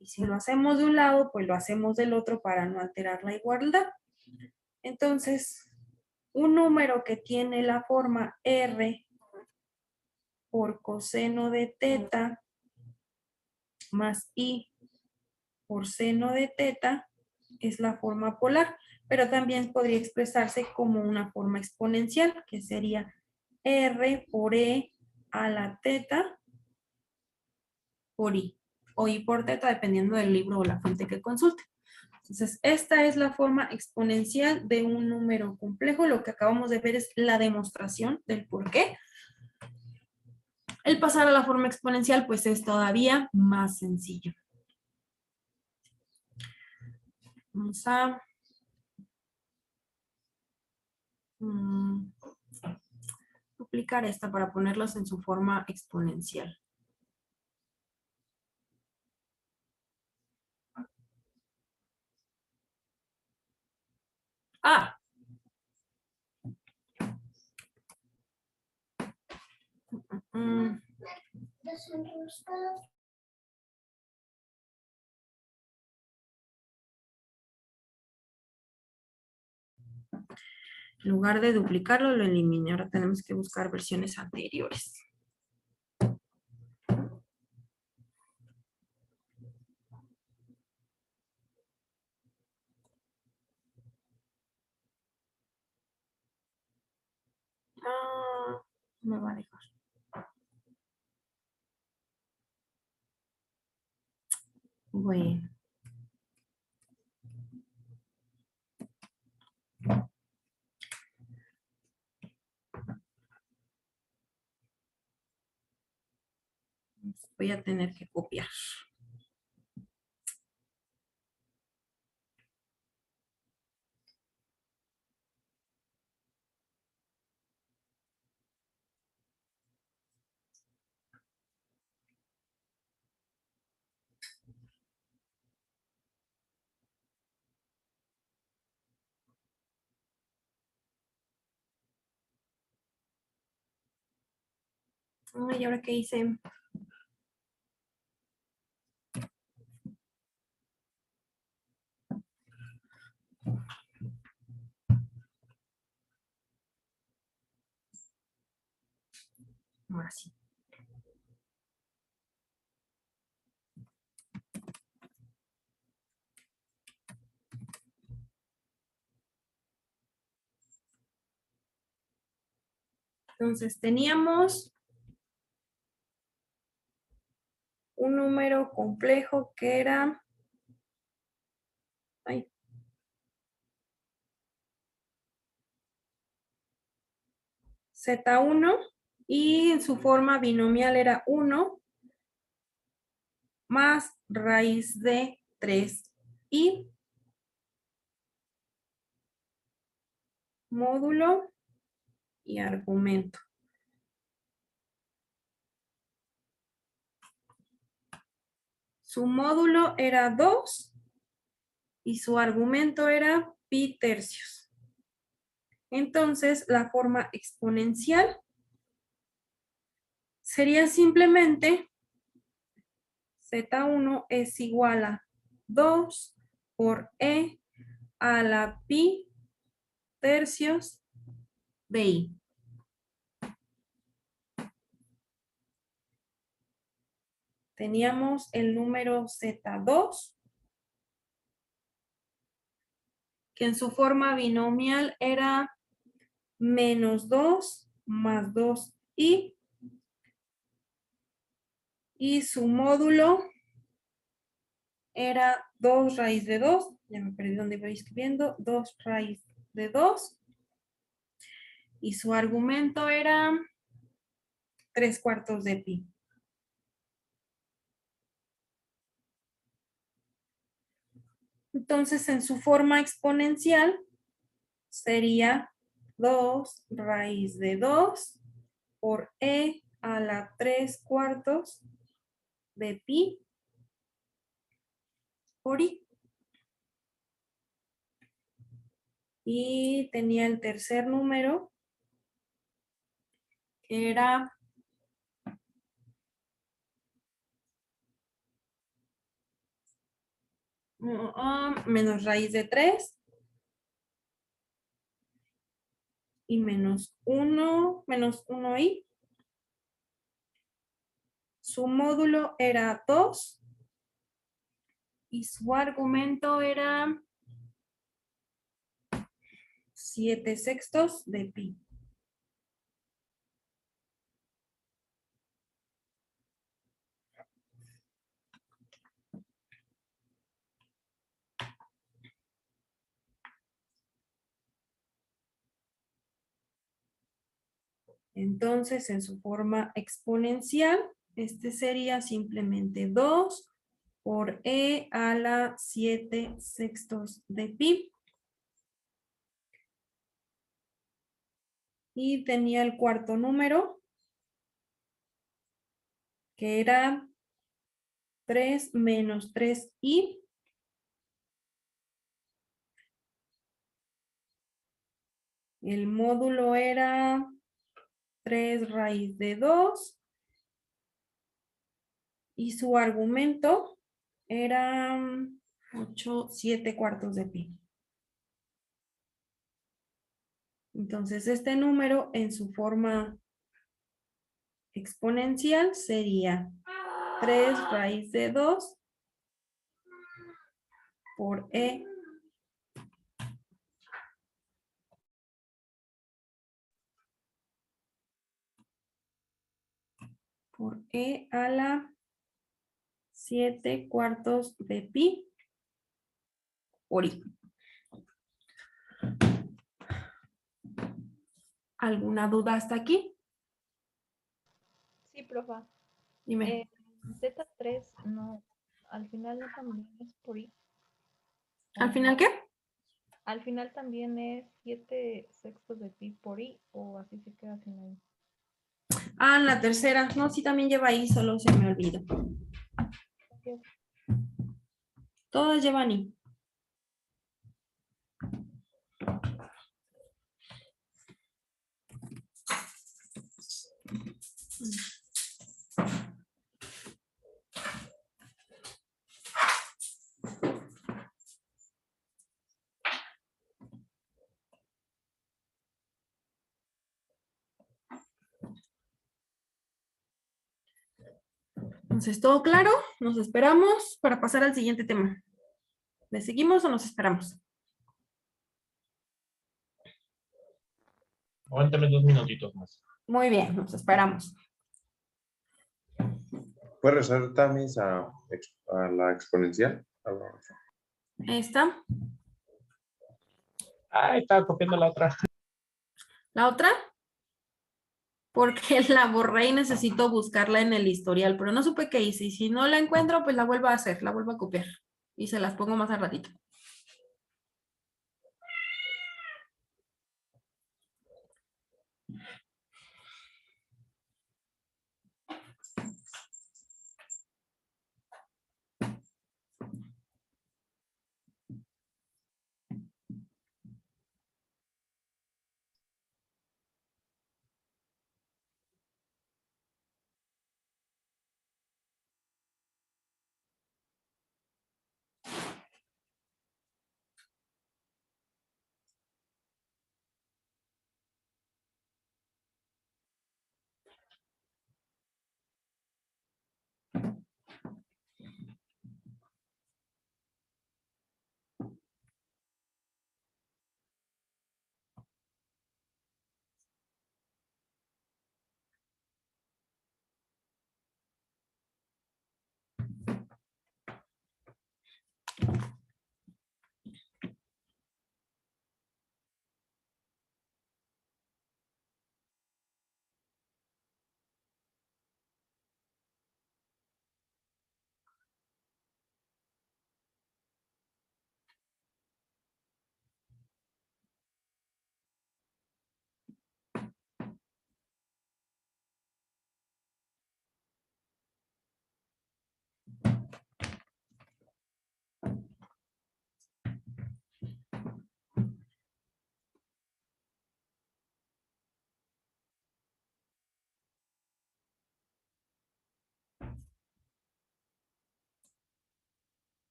Y si lo hacemos de un lado, pues lo hacemos del otro para no alterar la igualdad. Entonces, un número que tiene la forma R por coseno de teta más I por seno de teta es la forma polar, pero también podría expresarse como una forma exponencial, que sería R por E a la teta por I, o I por teta, dependiendo del libro o la fuente que consulte. Entonces, esta es la forma exponencial de un número complejo. Lo que acabamos de ver es la demostración del por qué. El pasar a la forma exponencial, pues es todavía más sencillo. Vamos a duplicar esta para ponerlos en su forma exponencial. Ah. En lugar de duplicarlo, lo eliminé. Ahora tenemos que buscar versiones anteriores. Ah, me va a dejar. Bueno. Voy a tener que copiar. Ay, ¿ahora qué hice? Ahora sí. Entonces teníamos un número complejo que era, ay, Z1 y en su forma binomial era 1 más raíz de 3i módulo y argumento. Su módulo era 2 y su argumento era pi tercios. Entonces, la forma exponencial sería simplemente Z1 es igual a 2 por e a la pi tercios de i. Teníamos el número Z2, que en su forma binomial era menos 2 más 2i, y su módulo era 2 raíz de 2, ya me perdí donde iba escribiendo, 2 raíz de 2, y su argumento era 3/4 de pi. Entonces, en su forma exponencial sería 2 raíz de 2 por e a la 3/4 de pi por i. Y tenía el tercer número, que era menos raíz de 3 y menos 1i. Su módulo era 2 y su argumento era 7/6 de pi. Entonces, en su forma exponencial, este sería simplemente 2 por e a la 7/6 de pi. Y tenía el cuarto número, que era 3 menos 3i. El módulo era 3 raíz de 2. Y su argumento era 7/4 de pi. Entonces, este número en su forma exponencial sería 3 raíz de 2 por e a la 7/4 de pi por i. ¿Alguna duda hasta aquí? Sí, profa. Dime. Z3 no, al final no también es por i. ¿Al final qué? Al final también es 7/6 de pi por i, o así se queda sin ahí. Ah, en la tercera. No, sí también lleva i, solo se me olvidó. Ok. Todas llevan i. Entonces, ¿todo claro? Nos esperamos para pasar al siguiente tema. ¿Le seguimos o nos esperamos? Aguántame 2 minutitos más. Muy bien, nos esperamos. ¿Puedes rezar, Tamis, a la exponencial? ¿Esta? Ah, estaba copiando la otra. ¿La otra? Porque la borré y necesito buscarla en el historial, pero no supe qué hice. Y si no la encuentro, pues la vuelvo a hacer, la vuelvo a copiar. Y se las pongo más al ratito.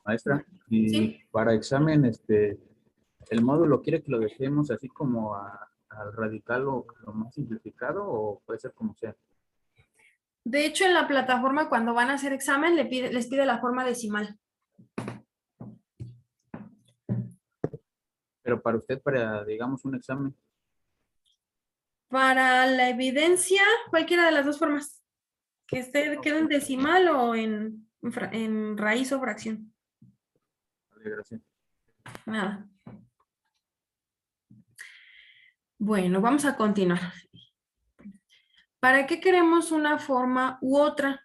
Maestra, y Sí. para examen, el módulo quiere que lo dejemos así como al radical o lo más simplificado, o puede ser como sea. De hecho, en la plataforma, cuando van a hacer examen, les pide la forma decimal. Pero para usted, para, digamos, un examen, Para la evidencia, cualquiera de las dos formas. Que quede en decimal o en raíz o fracción. vale, gracias. Nada. Bueno, vamos a continuar. ¿Para qué queremos una forma u otra?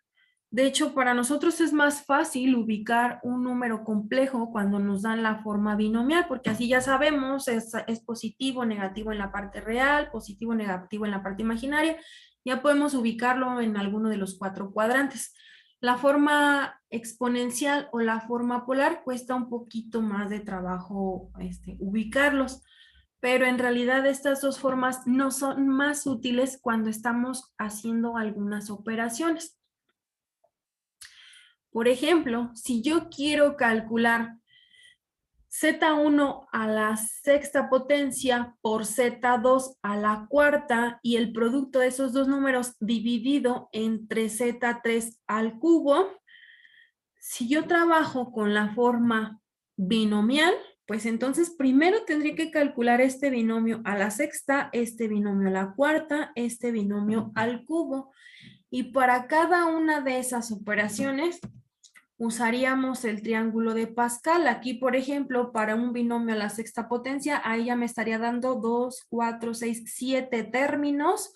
De hecho, para nosotros es más fácil ubicar un número complejo cuando nos dan la forma binomial, porque así ya sabemos, es positivo o negativo en la parte real, positivo o negativo en la parte imaginaria. Ya podemos ubicarlo en alguno de los 4 cuadrantes. La forma exponencial o la forma polar cuesta un poquito más de trabajo ubicarlos, pero en realidad estas dos formas no son más útiles cuando estamos haciendo algunas operaciones. Por ejemplo, si yo quiero calcular Z1 a la sexta potencia por Z2 a la cuarta y el producto de esos dos números dividido entre Z3 al cubo, si yo trabajo con la forma binomial, pues entonces primero tendría que calcular este binomio a la sexta, este binomio a la cuarta, este binomio al cubo. Y para cada una de esas operaciones usaríamos el triángulo de Pascal. Aquí, por ejemplo, para un binomio a la sexta potencia, ahí ya me estaría dando 2, 4, 6, 7 términos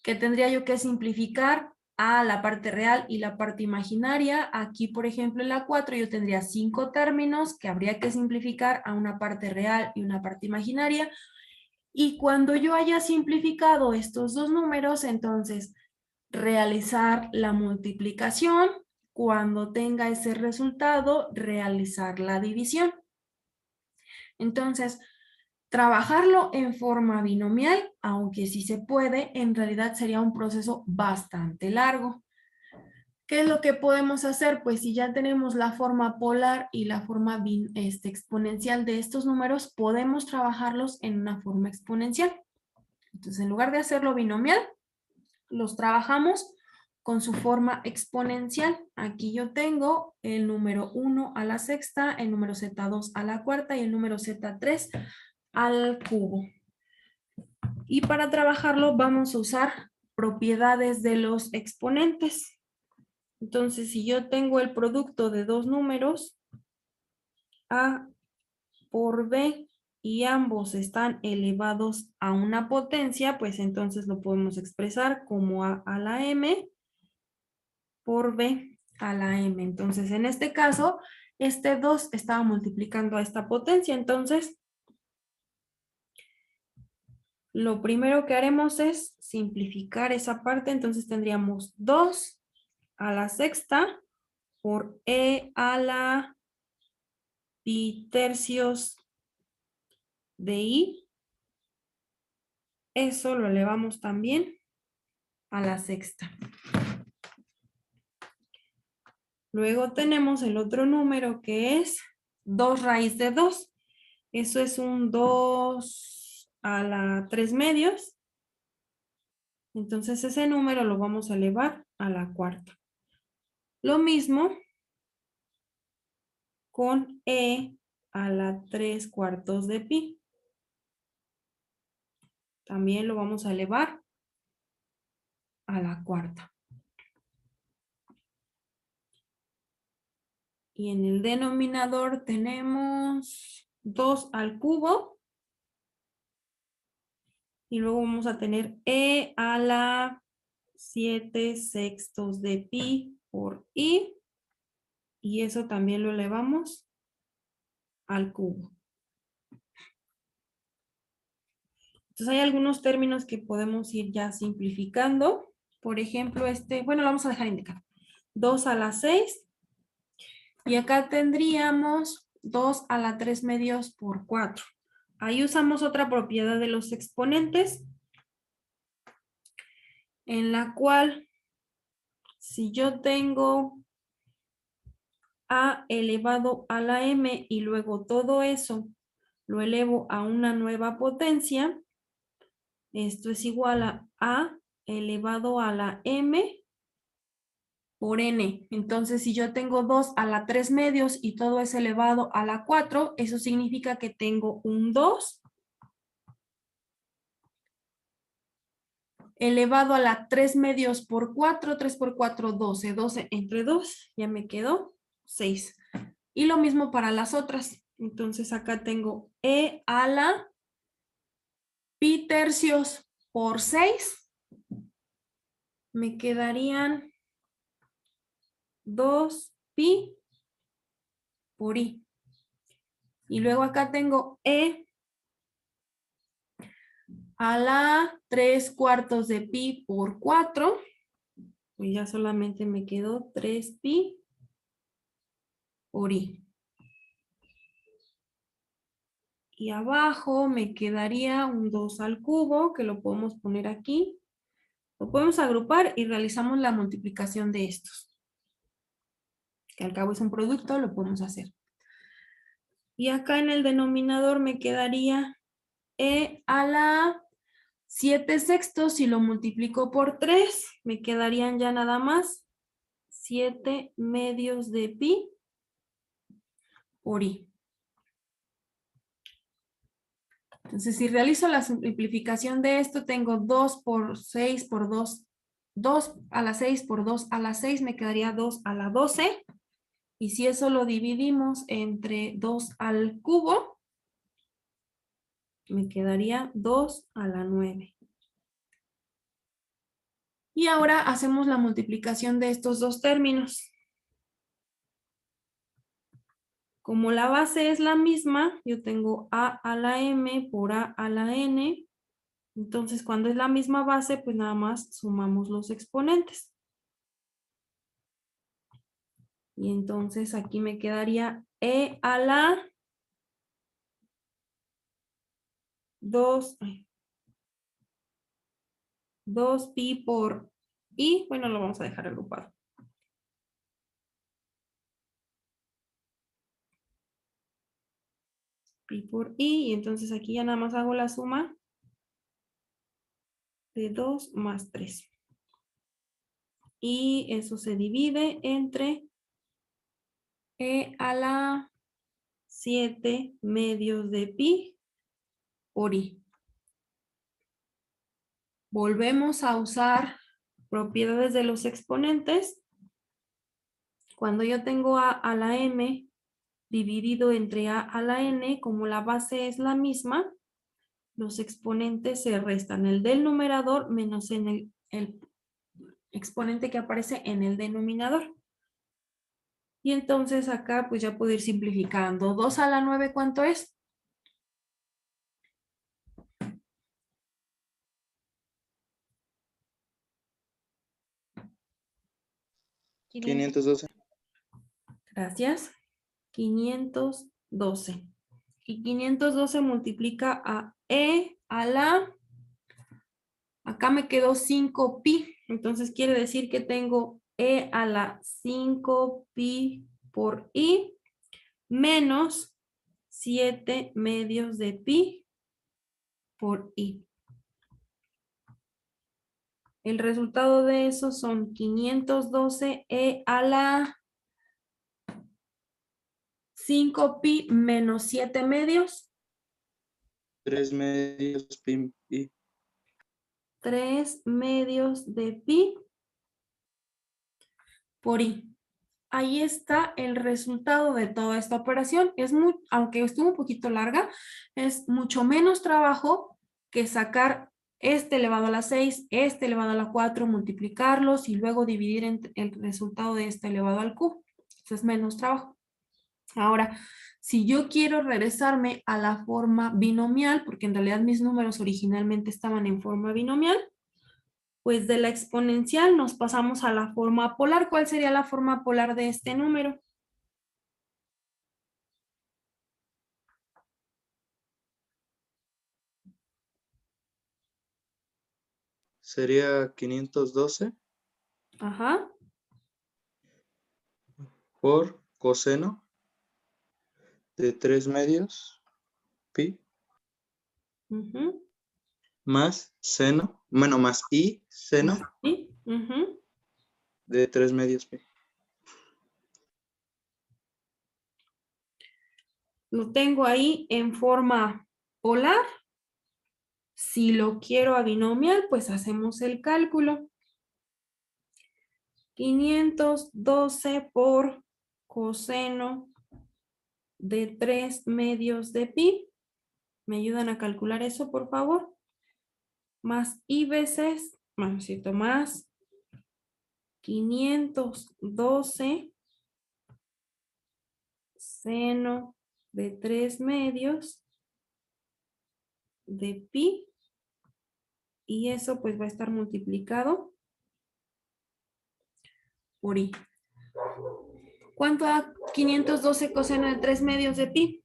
que tendría yo que simplificar a la parte real y la parte imaginaria. Aquí, por ejemplo, en la 4 yo tendría 5 términos que habría que simplificar a una parte real y una parte imaginaria. Y cuando yo haya simplificado estos dos números, entonces realizar la multiplicación. Cuando tenga ese resultado, realizar la división. Entonces, trabajarlo en forma binomial, aunque sí se puede, en realidad sería un proceso bastante largo. ¿Qué es lo que podemos hacer? Pues si ya tenemos la forma polar y la forma exponencial de estos números, podemos trabajarlos en una forma exponencial. Entonces, en lugar de hacerlo binomial, los trabajamos con su forma exponencial. Aquí yo tengo el número 1 a la sexta, el número z2 a la cuarta y el número z3 al cubo. Y para trabajarlo vamos a usar propiedades de los exponentes. Entonces, si yo tengo el producto de dos números, A por B, y ambos están elevados a una potencia, pues entonces lo podemos expresar como A a la M por B a la M. Entonces, en este caso, este 2 estaba multiplicando a esta potencia. Entonces, lo primero que haremos es simplificar esa parte. Entonces, tendríamos 2 a la sexta por E a la pi tercios de I. Eso lo elevamos también a la sexta. Luego tenemos el otro número que es 2 raíz de 2. Eso es un 2 a la 3 medios. Entonces ese número lo vamos a elevar a la cuarta. Lo mismo con E a la 3 cuartos de pi. También lo vamos a elevar a la cuarta. Y en el denominador tenemos 2 al cubo. Y luego vamos a tener E a la 7 sextos de pi por I. Y eso también lo elevamos al cubo. Entonces hay algunos términos que podemos ir ya simplificando. Por ejemplo, bueno, lo vamos a dejar indicado. 2 a la 6. Y acá tendríamos 2 a la 3 medios por 4. Ahí usamos otra propiedad de los exponentes, en la cual si yo tengo a elevado a la m y luego todo eso lo elevo a una nueva potencia, esto es igual a elevado a la m por n. Entonces, si yo tengo 2 a la 3 medios y todo es elevado a la 4, eso significa que tengo un 2 elevado a la 3 medios por 4, 3 por 4, 12. 12 entre 2, ya me quedó 6. Y lo mismo para las otras. Entonces, acá tengo e a la pi tercios por 6. Me quedarían 2 pi por i. Y luego acá tengo e a la 3 cuartos de pi por 4. Pues ya solamente me quedó 3 pi por i. Y abajo me quedaría un 2 al cubo, que lo podemos poner aquí. Lo podemos agrupar y realizamos la multiplicación de estos. Que al cabo es un producto, lo podemos hacer. Y acá en el denominador me quedaría e a la 7 sextos. Si lo multiplico por 3, me quedarían ya nada más 7 medios de pi por i. Entonces, si realizo la simplificación de esto, tengo 2 por 6 por 2, 2 a la 6 por 2 a la 6, me quedaría 2 a la 12. Y si eso lo dividimos entre 2 al cubo, me quedaría 2 a la 9. Y ahora hacemos la multiplicación de estos dos términos. Como la base es la misma, yo tengo a la m por a la n. Entonces, cuando es la misma base, pues nada más sumamos los exponentes. Y entonces aquí me quedaría e a la 2pi por i. Bueno, lo vamos a dejar agrupado. Pi por i. Y entonces aquí ya nada más hago la suma de 2 más 3. Y eso se divide entre e a la 7 medios de pi por i. Volvemos a usar propiedades de los exponentes. Cuando yo tengo a la m dividido entre a la n, como la base es la misma, los exponentes se restan. El del numerador menos en el exponente que aparece en el denominador. Y entonces acá pues ya puedo ir simplificando. 2 a la 9, ¿cuánto es? 512. Gracias. 512. Y 512 multiplica a e a la... Acá me quedó 5pi. Entonces quiere decir que tengo e a la 5pi por i menos 7 medios de pi por i. El resultado de eso son 512 e a la 5pi menos 7 medios. 3 medios pi i. 3 medios de pi por i. Ahí está el resultado de toda esta operación. Aunque estuvo un poquito larga, es mucho menos trabajo que sacar este elevado a la 6, este elevado a la 4, multiplicarlos y luego dividir entre el resultado de este elevado al q. Eso es menos trabajo. Ahora, si yo quiero regresarme a la forma binomial, porque en realidad mis números originalmente estaban en forma binomial, pues de la exponencial nos pasamos a la forma polar. ¿Cuál sería la forma polar de este número? Sería 512 Ajá. por coseno de 3 medios pi Ujú. más seno, bueno, más i seno Sí. Ujú. de 3 medios pi. Lo tengo ahí en forma polar. Si lo quiero a binomial, pues hacemos el cálculo. 512 por coseno de 3 medios de pi. ¿Me ayudan a calcular eso, por favor? Más i veces, más 512 seno de 3 medios de pi. Y eso pues va a estar multiplicado por i. ¿Cuánto da 512 coseno de 3 medios de pi?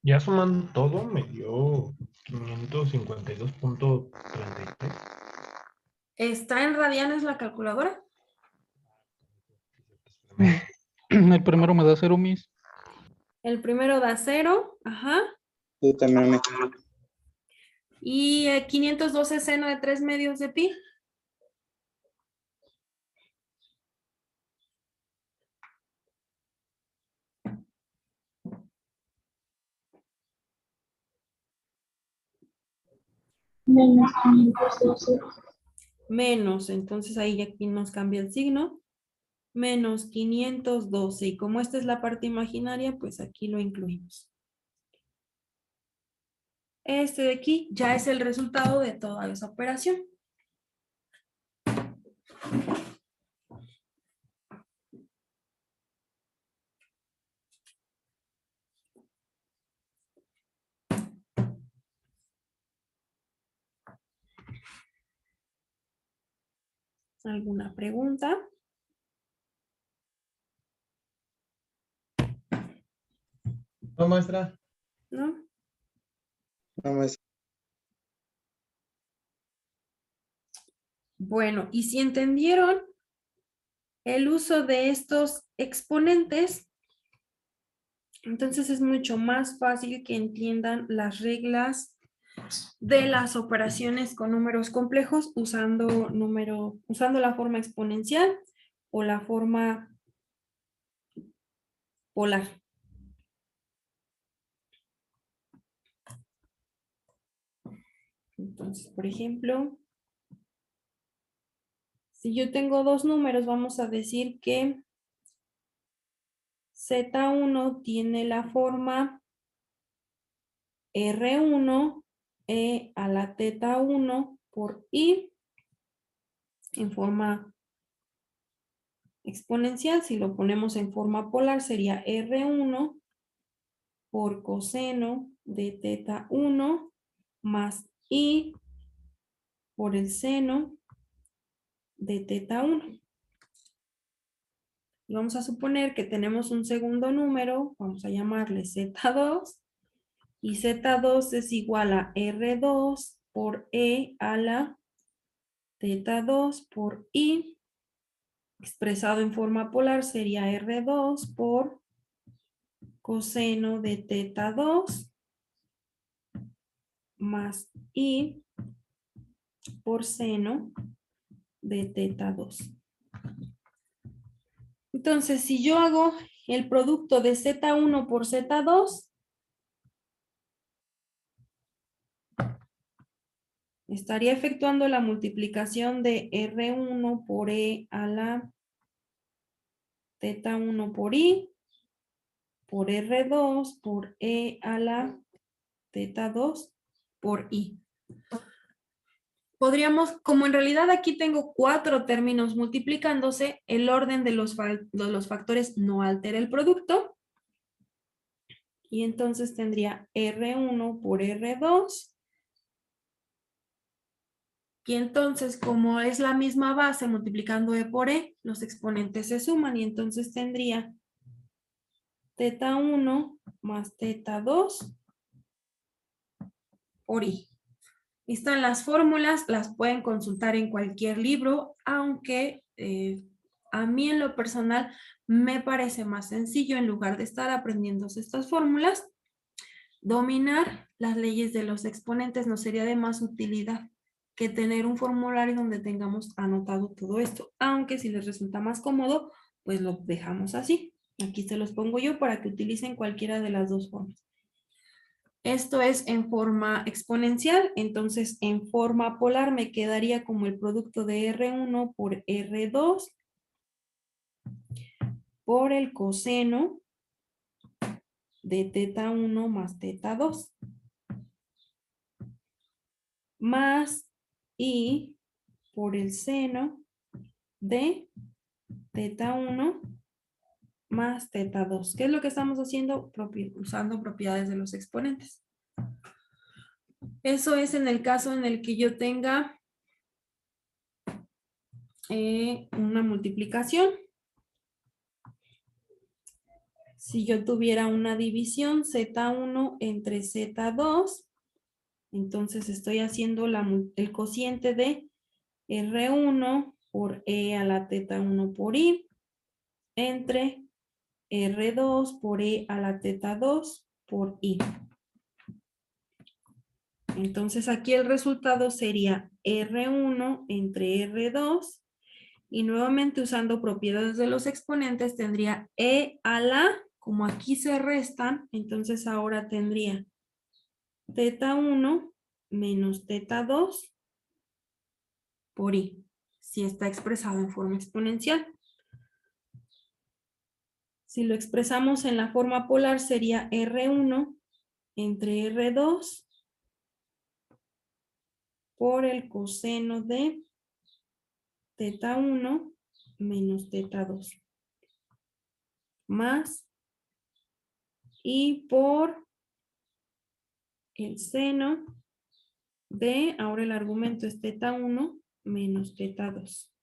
Ya sumando todo, me dio 552.33. ¿Está en radianes la calculadora? El primero me da 0, mis. El primero da 0. Ajá. Yo también me... Y 512 seno de 3 medios de pi. Menos 512. Menos, entonces ahí aquí nos cambia el signo. Menos 512. Y como esta es la parte imaginaria, pues aquí lo incluimos. Este de aquí ya es el resultado de toda esa operación. ¿Alguna pregunta? No, maestra. ¿No? No, maestra. Bueno, y si entendieron el uso de estos exponentes, entonces es mucho más fácil que entiendan las reglas de las operaciones con números complejos usando la forma exponencial o la forma polar. Entonces, por ejemplo, si yo tengo dos números, vamos a decir que Z1 tiene la forma R1 e a la teta 1 por I en forma exponencial. Si lo ponemos en forma polar sería R1 por coseno de teta 1 más I por el seno de teta 1. Y vamos a suponer que tenemos un segundo número, vamos a llamarle Z2, y Z2 es igual a R2 por E a la teta 2 por I, expresado en forma polar sería R2 por coseno de teta 2 más I por seno de teta 2. Entonces, si yo hago el producto de Z1 por Z2, estaría efectuando la multiplicación de R1 por E a la teta 1 por I, por R2 por E a la teta 2 por I. Podríamos, como en realidad aquí tengo 4 términos multiplicándose, el orden de los factores no altera el producto. Y entonces tendría R1 por R2. Y entonces, como es la misma base multiplicando E por E, los exponentes se suman y entonces tendría teta 1 más teta 2 por I. Están las fórmulas, las pueden consultar en cualquier libro, aunque a mí en lo personal me parece más sencillo, en lugar de estar aprendiéndose estas fórmulas, dominar las leyes de los exponentes nos sería de más utilidad que tener un formulario donde tengamos anotado todo esto, aunque si les resulta más cómodo, pues lo dejamos así. Aquí se los pongo yo para que utilicen cualquiera de las dos formas. Esto es en forma exponencial, entonces en forma polar me quedaría como el producto de R1 por R2 por el coseno de teta 1 más teta 2 más I por el seno de teta 1 más teta 2. ¿Qué es lo que estamos haciendo? Usando propiedades de los exponentes. Eso es en el caso en el que yo tenga una multiplicación. Si yo tuviera una división Z1 entre Z2, entonces estoy haciendo el cociente de R1 por E a la teta 1 por I entre R2 por E a la teta 2 por I. Entonces aquí el resultado sería R1 entre R2 y nuevamente usando propiedades de los exponentes tendría E a la, como aquí se restan, entonces ahora tendría teta 1 menos teta 2 por I, si está expresado en forma exponencial. Si lo expresamos en la forma polar sería R1 entre R2 por el coseno de teta 1 menos teta 2. Más y por el seno de, ahora el argumento es teta 1 menos teta 2.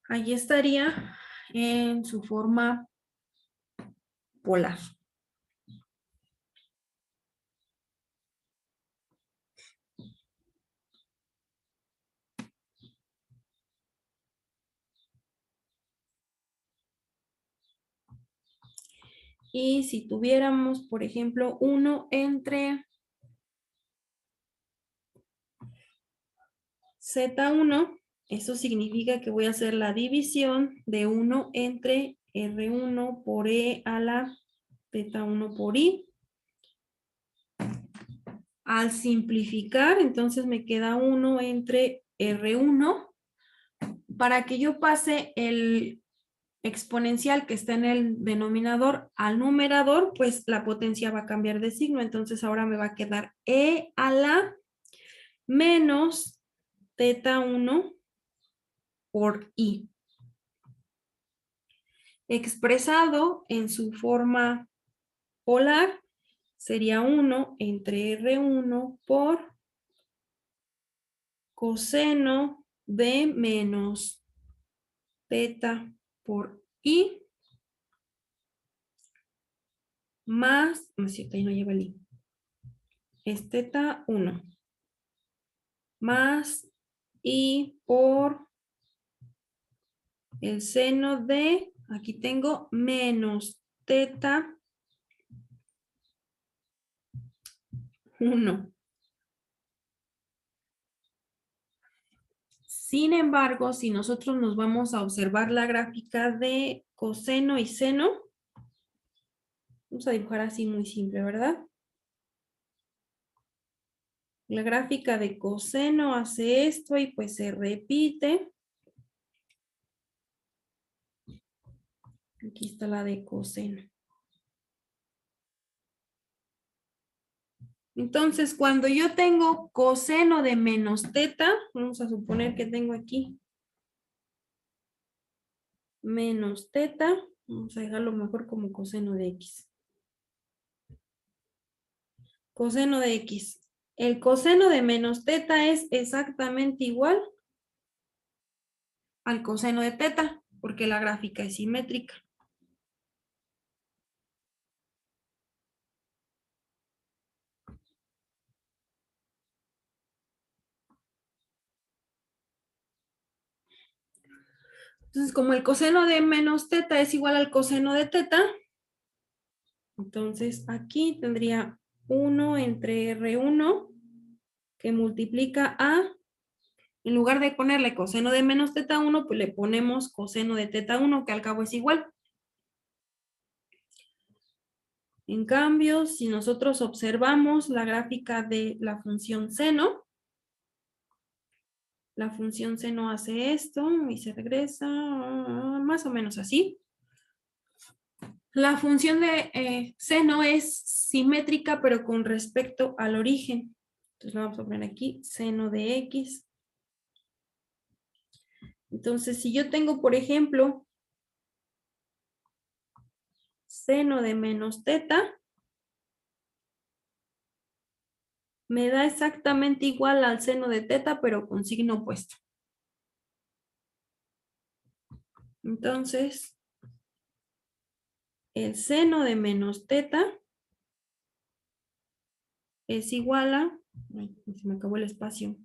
Allí estaría en su forma polar. Y si tuviéramos, por ejemplo, 1 entre Z1, eso significa que voy a hacer la división de 1 entre R1 por E a la teta 1 por I. Al simplificar, entonces me queda 1 entre R1. Para que yo pase el exponencial que está en el denominador al numerador, pues la potencia va a cambiar de signo. Entonces ahora me va a quedar E a la menos teta 1 por I. Expresado en su forma polar, sería 1 entre R1 por coseno de menos teta por I más, no es cierto, ahí no lleva el I, es teta 1 más I por el seno de, aquí tengo menos teta 1. Sin embargo, si nosotros nos vamos a observar la gráfica de coseno y seno, vamos a dibujar así muy simple, ¿verdad? La gráfica de coseno hace esto y pues se repite. Aquí está la de coseno. Entonces, cuando yo tengo coseno de menos teta, vamos a suponer que tengo aquí menos teta, vamos a dejarlo mejor como coseno de X. Coseno de X. El coseno de menos teta es exactamente igual al coseno de teta, porque la gráfica es simétrica. Entonces, como el coseno de menos teta es igual al coseno de teta, entonces aquí tendría 1 entre R1 que multiplica a, en lugar de ponerle coseno de menos teta 1, pues le ponemos coseno de teta 1, que al cabo es igual. En cambio, si nosotros observamos la gráfica de la función seno, la función seno hace esto y se regresa más o menos así. La función de seno es simétrica, pero con respecto al origen. Entonces lo vamos a poner aquí, seno de X. Entonces, si yo tengo, por ejemplo, seno de menos teta, me da exactamente igual al seno de teta, pero con signo opuesto. Entonces, el seno de menos teta es igual a, ay, se me acabó el espacio.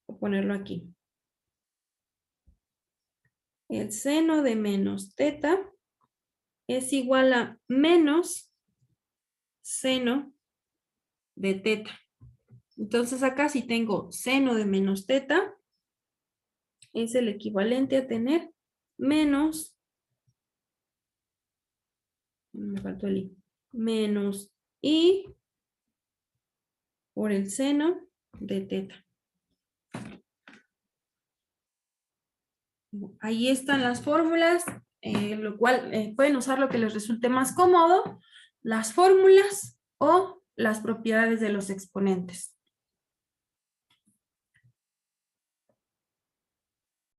Voy a ponerlo aquí. El seno de menos teta es igual a menos seno de teta. Entonces acá si tengo seno de menos teta, es el equivalente a tener menos, me faltó el i, menos i por el seno de teta. Ahí están las fórmulas. lo cual pueden usar lo que les resulte más cómodo, las fórmulas o las propiedades de los exponentes.